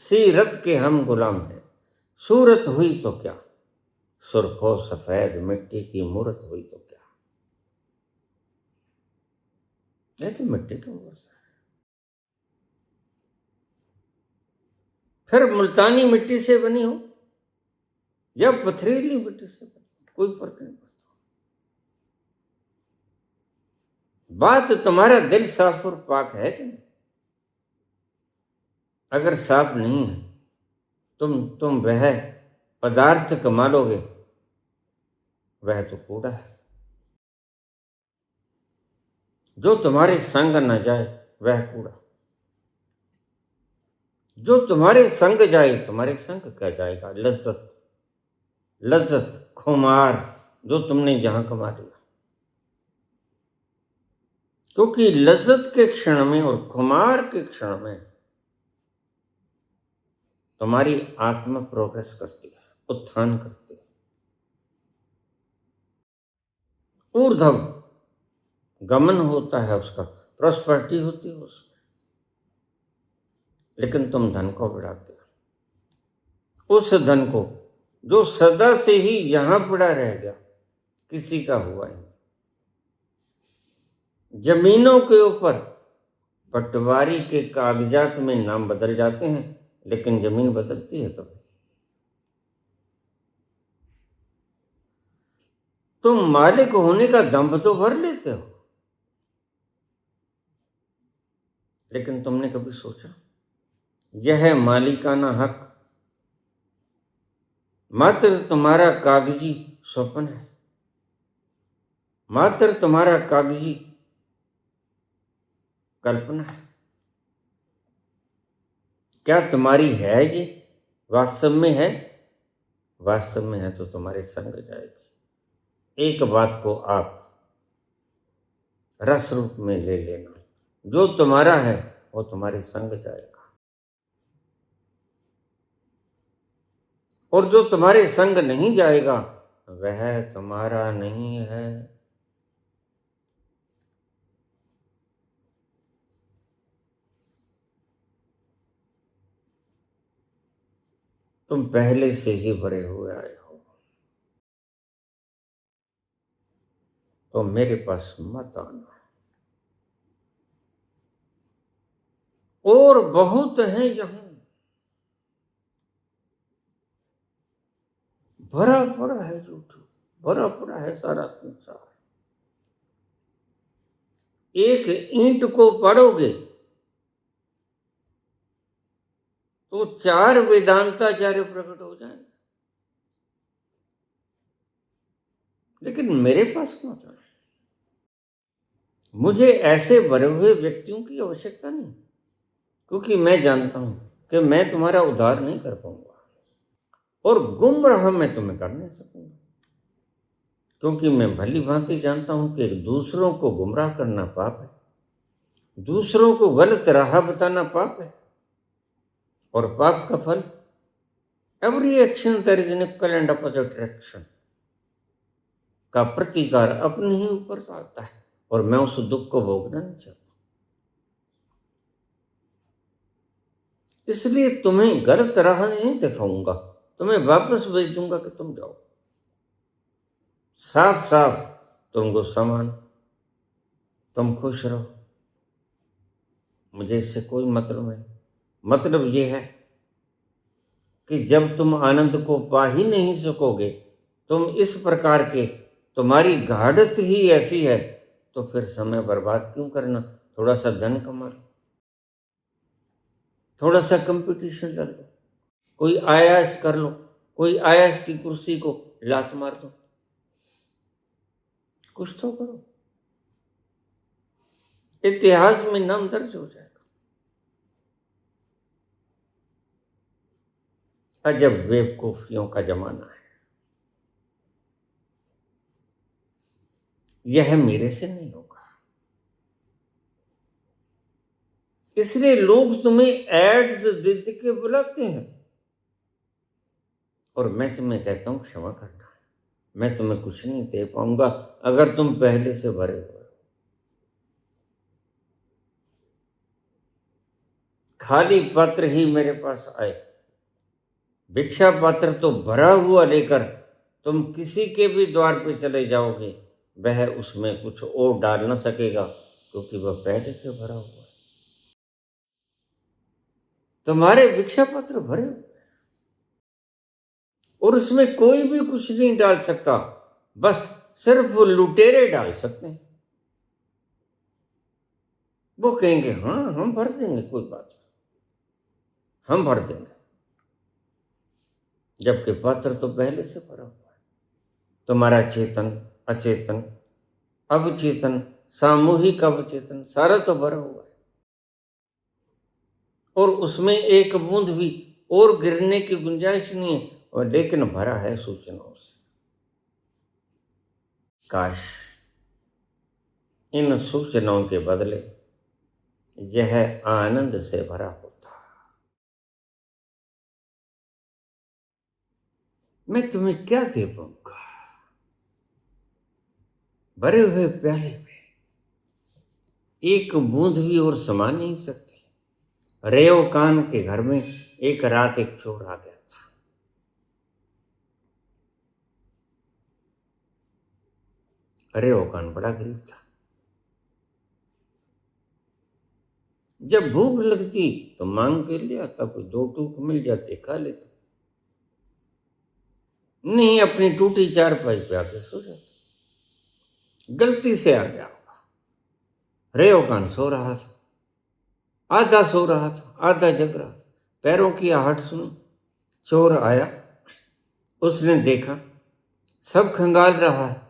सीरत के हम गुलाम हैं, सूरत हुई तो क्या? सुर्खो सफेद मिट्टी की मूरत हुई तो क्या? नहीं तो मिट्टी की मूरत है। फिर मुल्तानी मिट्टी से बनी हो या पथरीली मिट्टी से बनी, कोई फर्क नहीं पड़ता। बात तुम्हारा दिल साफ और पाक है कि नहीं? अगर साफ नहीं है तुम वह पदार्थ कमा लोगे, वह तो कूड़ा है। जो तुम्हारे संग न जाए वह कूड़ा, जो तुम्हारे संग जाए तुम्हारे संग क्या जाएगा? लज्जत, लज्जत खुमार जो तुमने जहां कमा लिया। क्योंकि लज्जत के क्षण में और खुमार के क्षण में तुम्हारी आत्मा प्रोग्रेस करती है, उत्थान करती है, ऊर्ध्व गमन होता है उसका, प्रॉस्पेरिटी होती है उसमें। लेकिन तुम धन को बढ़ाते हो, उस धन को जो सदा से ही यहां पड़ा रह गया, किसी का हुआ ही। जमीनों के ऊपर पटवारी के कागजात में नाम बदल जाते हैं, लेकिन जमीन बदलती है कभी? तुम मालिक होने का दंभ तो भर लेते हो, लेकिन तुमने कभी सोचा यह मालिकाना हक मात्र तुम्हारा कागजी स्वप्न है, मात्र तुम्हारा कागजी कल्पना है? क्या तुम्हारी है ये? वास्तव में है? वास्तव में है तो तुम्हारे संग जाएगी। एक बात को आप रस रूप में ले लेना, जो तुम्हारा है वो तुम्हारे संग जाएगा, और जो तुम्हारे संग नहीं जाएगा वह तुम्हारा नहीं है। तुम पहले से ही भरे हुए आए हो, तो मेरे पास मत आना। और बहुत है यहां, भरा पड़ा है झूठ, भरा पड़ा है सारा संसार। एक ईंट को पढ़ोगे तो 4 वेदांताचार्य प्रकट हो जाएंगे, लेकिन मेरे पास क्यों था? मुझे ऐसे भरे हुए व्यक्तियों की आवश्यकता नहीं, क्योंकि मैं जानता हूं कि मैं तुम्हारा उद्धार नहीं कर पाऊंगा, और गुमराह मैं तुम्हें कर नहीं सकूंगा, क्योंकि मैं भली भांति जानता हूं कि दूसरों को गुमराह करना पाप है, दूसरों को गलत राह बताना पाप है, और पाप का फल every action there is an equal and opposite reaction का प्रतिकार अपने ही ऊपर आता है, और मैं उस दुख को भोगना नहीं चाहता। इसलिए तुम्हें गलत राह नहीं दिखाऊंगा, तुम्हें वापस भेज दूंगा कि तुम जाओ। साफ साफ तुम गुस्सा मानो, तुम खुश रहो, मुझे इससे कोई मतलब नहीं। मतलब ये है कि जब तुम आनंद को पा ही नहीं सकोगे, तुम इस प्रकार के, तुम्हारी घाड़त ही ऐसी है, तो फिर समय बर्बाद क्यों करना। थोड़ा सा धन कमा लो, थोड़ा सा कंपटीशन लड़ लो, कोई आयास कर लो, कोई आयास की कुर्सी को लात मार दो, कुछ तो करो, इतिहास में नाम दर्ज हो जाएगा। अजब बेवकूफियों का जमाना है। यह मेरे से नहीं होगा, इसलिए लोग तुम्हें एड्स दे दे के बुलाते हैं, और मैं तुम्हें कहता हूं क्षमा करना, मैं तुम्हें कुछ नहीं दे पाऊंगा अगर तुम पहले से भरे हुए हो। खाली पात्र ही मेरे पास आए, भिक्षा पात्र तो भरा हुआ लेकर तुम किसी के भी द्वार पे चले जाओगे, वह उसमें कुछ और डाल न सकेगा, क्योंकि वह पहले से भरा हुआ है। तुम्हारे भिक्षा पात्र भरे हुए, और उसमें कोई भी कुछ नहीं डाल सकता, बस सिर्फ लुटेरे डाल सकते हैं। वो कहेंगे हाँ हम भर देंगे, कोई बात नहीं, हम भर देंगे, जबकि पात्र तो पहले से भरा हुआ है। तुम्हारा चेतन, अचेतन, अवचेतन, सामूहिक अवचेतन सारा तो भरा हुआ है, और उसमें एक बूंद भी और गिरने की गुंजाइश नहीं है, और लेकिन भरा है सूचनाओं से। काश इन सूचनाओं के बदले यह आनंद से भरा होता। मैं तुम्हें क्या दे पाऊंगा। भरे हुए प्याले में एक बूंद भी और समा नहीं सकती। रेव कान के घर में एक रात एक चोर आ गया था। रेव कान बड़ा गरीब था। जब भूख लगती तो मांग के ले आता, कोई दो टूक मिल जाते खा लेता, नहीं अपनी टूटी चारपाई पे आके सो जाता। गलती से आ गया होगा। रेव कान सो रहा था, आधा सो रहा था आधा जग रहा था। पैरों की आहट सुनी, चोर आया, उसने देखा सब खंगाल रहा है।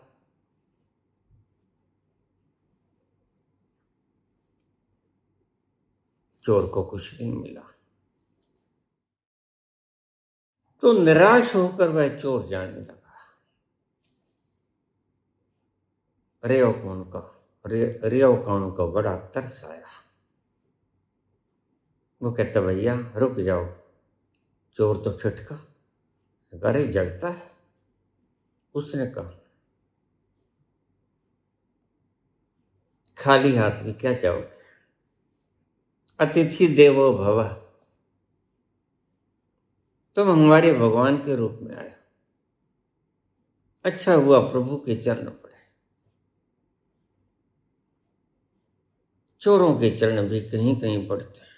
चोर को कुछ नहीं मिला, तो निराश होकर वह चोर जाने लगा। रेव कान को बड़ा तरस आया। वो कहता भैया रुक जाओ। चोर तो ठिठका, अरे जगता है। उसने कहा खाली हाथ भी क्या जाओगे, अतिथि देवो भव, तुम हमारे भगवान के रूप में आए, अच्छा हुआ प्रभु के चरण पड़े। चोरों के चरण भी कहीं कहीं पड़ते हैं।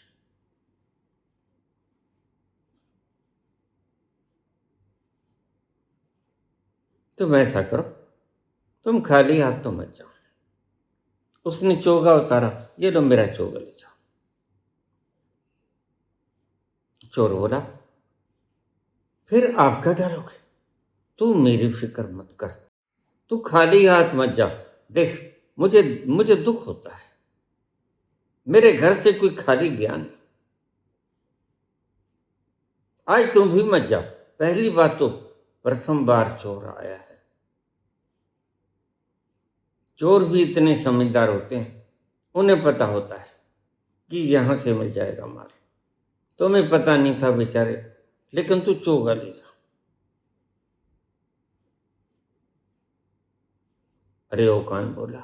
तुम ऐसा करो, तुम खाली हाथ तो मत जाओ। उसने चोगा उतारा, ये लो मेरा चोगा ले जाओ। चोर बोला फिर आप क्या डालोगे, तू मेरी फिक्र मत कर, तू खाली हाथ मत जा। देख मुझे दुख होता है, मेरे घर से कोई खाली गया नहीं। आज तुम भी मत जाओ। पहली बात तो प्रथम बार चोर आया है। चोर भी इतने समझदार होते हैं, उन्हें पता होता है कि यहाँ से मिल जाएगा माल। तुम्हें पता नहीं था बेचारे, लेकिन तू चोगा ले जा। अरे ओकान बोला,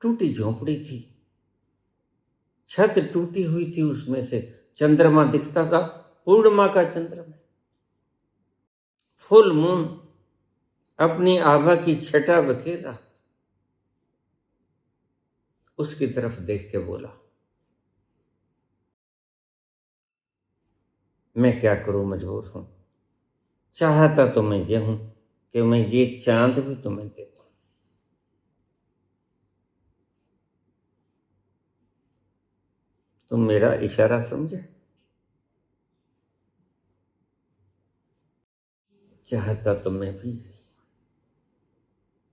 टूटी झोंपड़ी थी, छत टूटी हुई थी, उसमें से चंद्रमा दिखता था, पूर्णिमा का चंद्रमा, फुल मून अपनी आभा की छटा बखेर रहा था। उसकी तरफ देख के बोला, मैं क्या करूं, मजबूर हूं। चाहता तो मैं ये हूं कि मैं ये चांद भी तुम्हें देता हूं। तुम मेरा इशारा समझे? चाहता तो मैं भी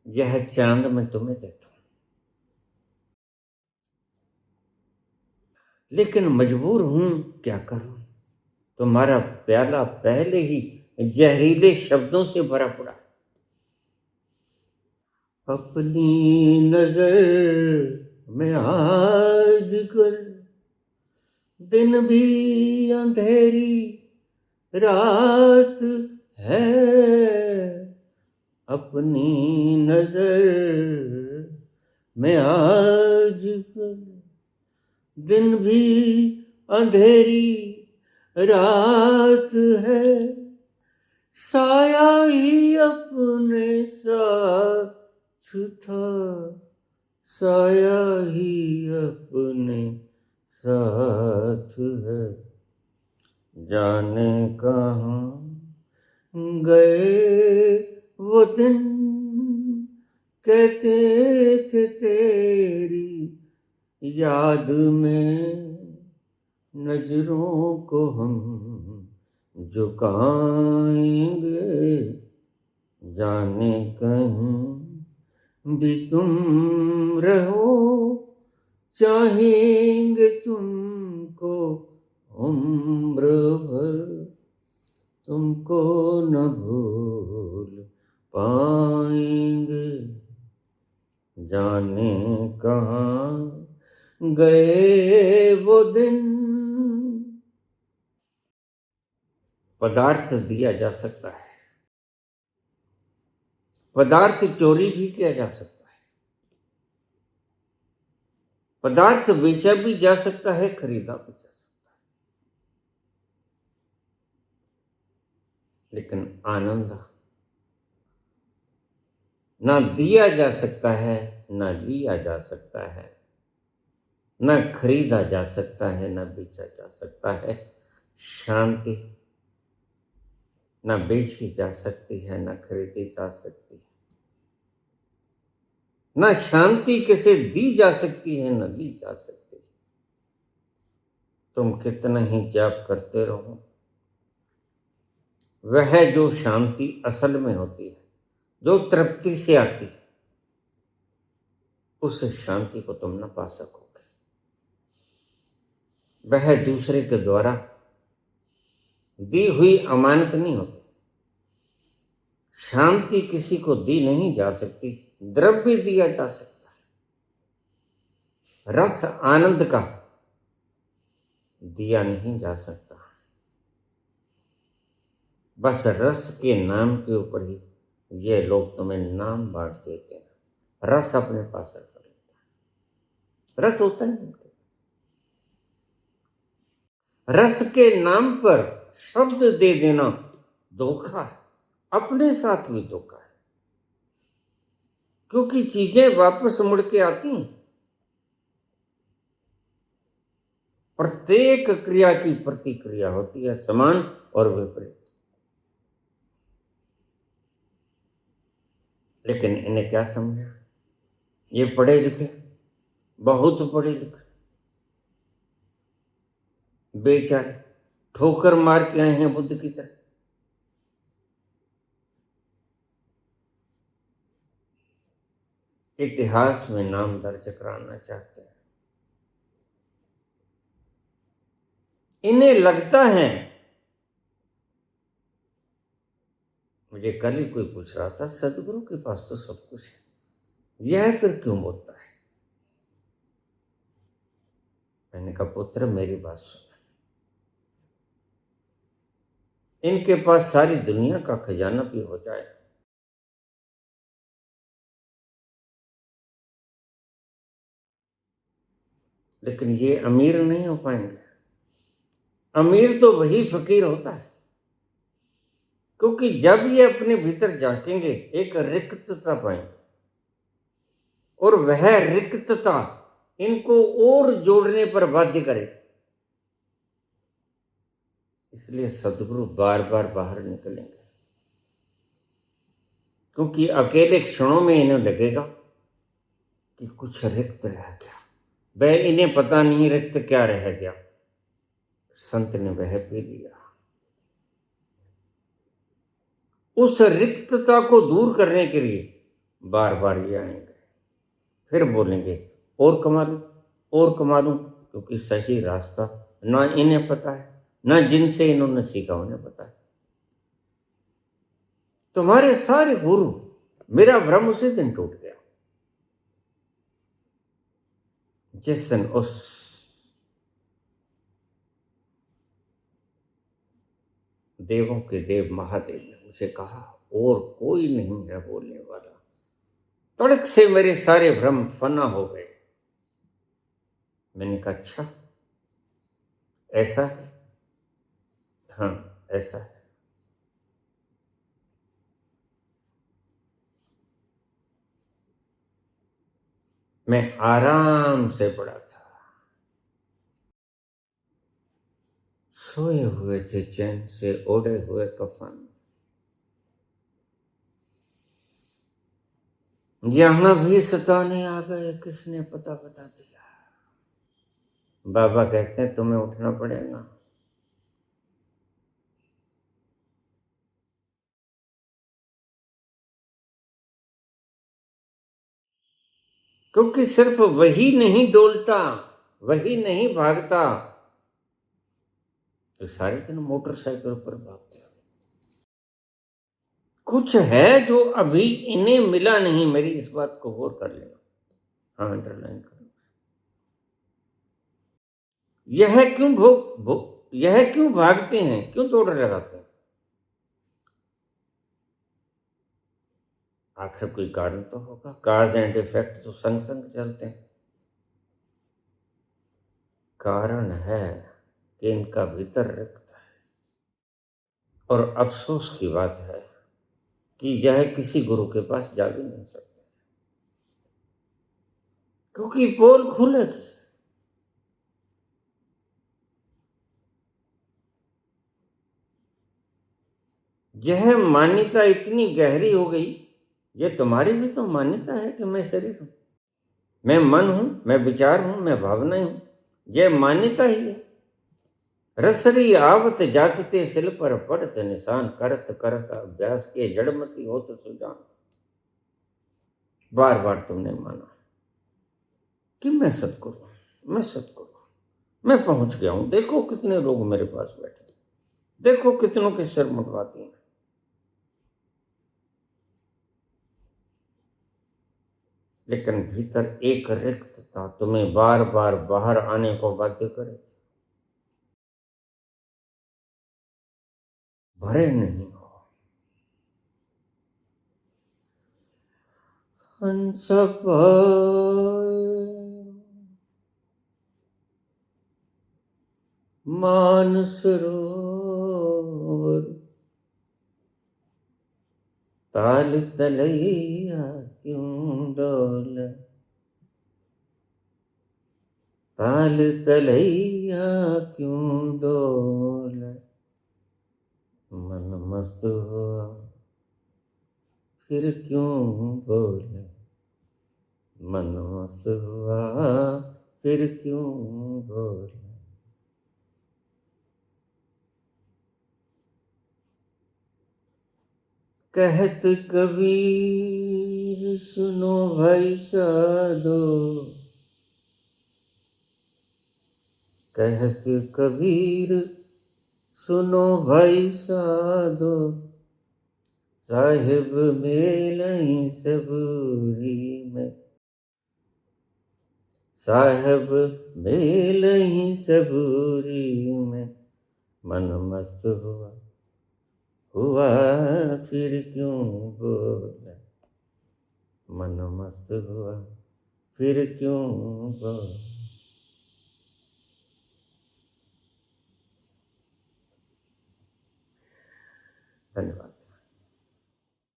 यह चांद मैं तुम्हें देता हूं, लेकिन मजबूर हूं, क्या करूं। तुम्हारा प्याला पहले ही जहरीले शब्दों से भरा पड़ा। अपनी नजर में आजकल दिन भी अंधेरी रात है, अपनी नजर में आजकल दिन भी अंधेरी रात है, साया ही अपने साथ था, साया ही अपने साथ है, जाने कहाँ गए वो दिन, कहते थे तेरी याद में नजरों को हम झुकाएंगे, जाने कहीं भी तुम रहो, चाहेंगे तुमको उम्र भर, तुमको न भूल पाएंगे, जाने कहाँ गए वो दिन। पदार्थ दिया जा सकता है, पदार्थ चोरी भी किया जा सकता है, पदार्थ बेचा भी जा सकता है, खरीदा भी जा सकता है, लेकिन आनंद ना दिया जा सकता है, ना लिया जा सकता है, ना खरीदा जा सकता है, ना बेचा जा सकता है। शांति ना बेची जा सकती है, ना खरीदी जा सकती है, ना शांति किसे दी जा सकती है, ना ली जा सकती है। तुम कितना ही जाप करते रहो, वह जो शांति असल में होती है, जो तृप्ति से आती है, उस शांति को तुम न पा सकोगे। वह दूसरे के द्वारा दी हुई अमानत नहीं होती। शांति किसी को दी नहीं जा सकती, द्रव्य दिया जा सकता है, रस आनंद का दिया नहीं जा सकता। बस रस के नाम के ऊपर ही ये लोग तुम्हें नाम बांट देते हैं, रस अपने पास रख लेता है। रस होता है उनके, रस के नाम पर शब्द दे देना धोखा है, अपने साथ भी धोखा है, क्योंकि चीजें वापस मुड़ के आती हैं। प्रत्येक क्रिया की प्रतिक्रिया होती है, समान और विपरीत। लेकिन इन्हें क्या समझा, ये पढ़े लिखे, बहुत पढ़े लिखे बेचारे ठोकर मार के आए हैं बुद्ध की तरह। इतिहास में नाम दर्ज कराना चाहते हैं। इन्हें लगता है, मुझे कल ही कोई पूछ रहा था, सदगुरु के पास तो सब कुछ है, यह फिर क्यों बोलता है? मैंने कहा, पुत्र मेरी बात सुन, इनके पास सारी दुनिया का खजाना भी हो जाए, लेकिन ये अमीर नहीं हो पाएंगे। अमीर तो वही फकीर होता है, क्योंकि जब ये अपने भीतर झांकेंगे एक रिक्तता पाएंगे, और वह रिक्तता इनको और जोड़ने पर बाध्य करेगी। इसलिए सदगुरु बार बार बाहर निकलेंगे, क्योंकि अकेले क्षणों में इन्हें लगेगा कि कुछ रिक्त रह गया। वह इन्हें पता नहीं रिक्त क्या रह गया, संत ने वह पी लिया। उस रिक्तता को दूर करने के लिए बार बार ये आएंगे, फिर बोलेंगे और कमा लूं, और कमा लूं, क्योंकि सही रास्ता ना इन्हें पता है, ना जिनसे इन्होंने सीखा उन्हें पता है। तुम्हारे सारे गुरु, मेरा भ्रम उसी दिन टूट गया जिस दिन उस देवों के देव महादेव ने मुझे कहा और कोई नहीं है बोलने वाला। तड़क से मेरे सारे भ्रम फना हो गए। मैंने कहा, अच्छा ऐसा है? हाँ ऐसा है। मैं आराम से पड़ा था, सोए हुए थे चैन से ओढ़े हुए कफन। यहां भी सताने आ गए, किसने पता बता दिया। बाबा कहते हैं तुम्हें उठना पड़ेगा। क्योंकि सिर्फ वही नहीं डोलता, वही नहीं भागता, तो सारे दिन मोटरसाइकिल पर भागते हैं। कुछ है जो अभी इन्हें मिला नहीं, मेरी इस बात को गौर कर लेना। हाँ अंडरलाइन करो। यह क्यों भागते हैं, क्यों दौड़ लगाते हैं? आखिर कोई कारण तो होगा। काज एंड इफेक्ट तो संग संग चलते हैं। कारण है कि इनका भीतर रिक्त है, और अफसोस की बात है कि यह किसी गुरु के पास जा भी नहीं सकते, क्योंकि पोल खुलेगी। यह मान्यता इतनी गहरी हो गई, यह तुम्हारी भी तो मान्यता है कि मैं शरीर हूं, मैं मन हूं, मैं विचार हूं, मैं भावनाएं हूं। यह मान्यता ही है। रसरी आवत जातते सिल पर पड़त निशान, करत करत अभ्यास के जड़मती होत सुजान। बार बार तुमने माना कि मैं सतगुरु हूं, मैं सतगुरु हूं, मैं पहुंच गया हूं। देखो कितने लोग मेरे पास बैठे, देखो कितनों के सिर मुड़वाती हैं। लेकिन भीतर एक रिक्तता तुम्हें बार बार बाहर आने को बाध्य करे। भरे नहीं हो। हंस मानस सरोवर, ताल तलैया क्यों डोले, ताल तलैया क्यों डोले, मन मस्त हुआ फिर क्यों बोले, मन मस्त हुआ फिर क्यों बोले। कहत कबीर सुनो भाई साधो, कहत कबीर सुनो भाई साधो, साहिब मेलई सबूरी में साहब मेल ही सबूरी में, मन मस्त हुआ हुआ फिर क्यों बोला, मन मस्त हुआ फिर क्यों बोला। धन्यवाद।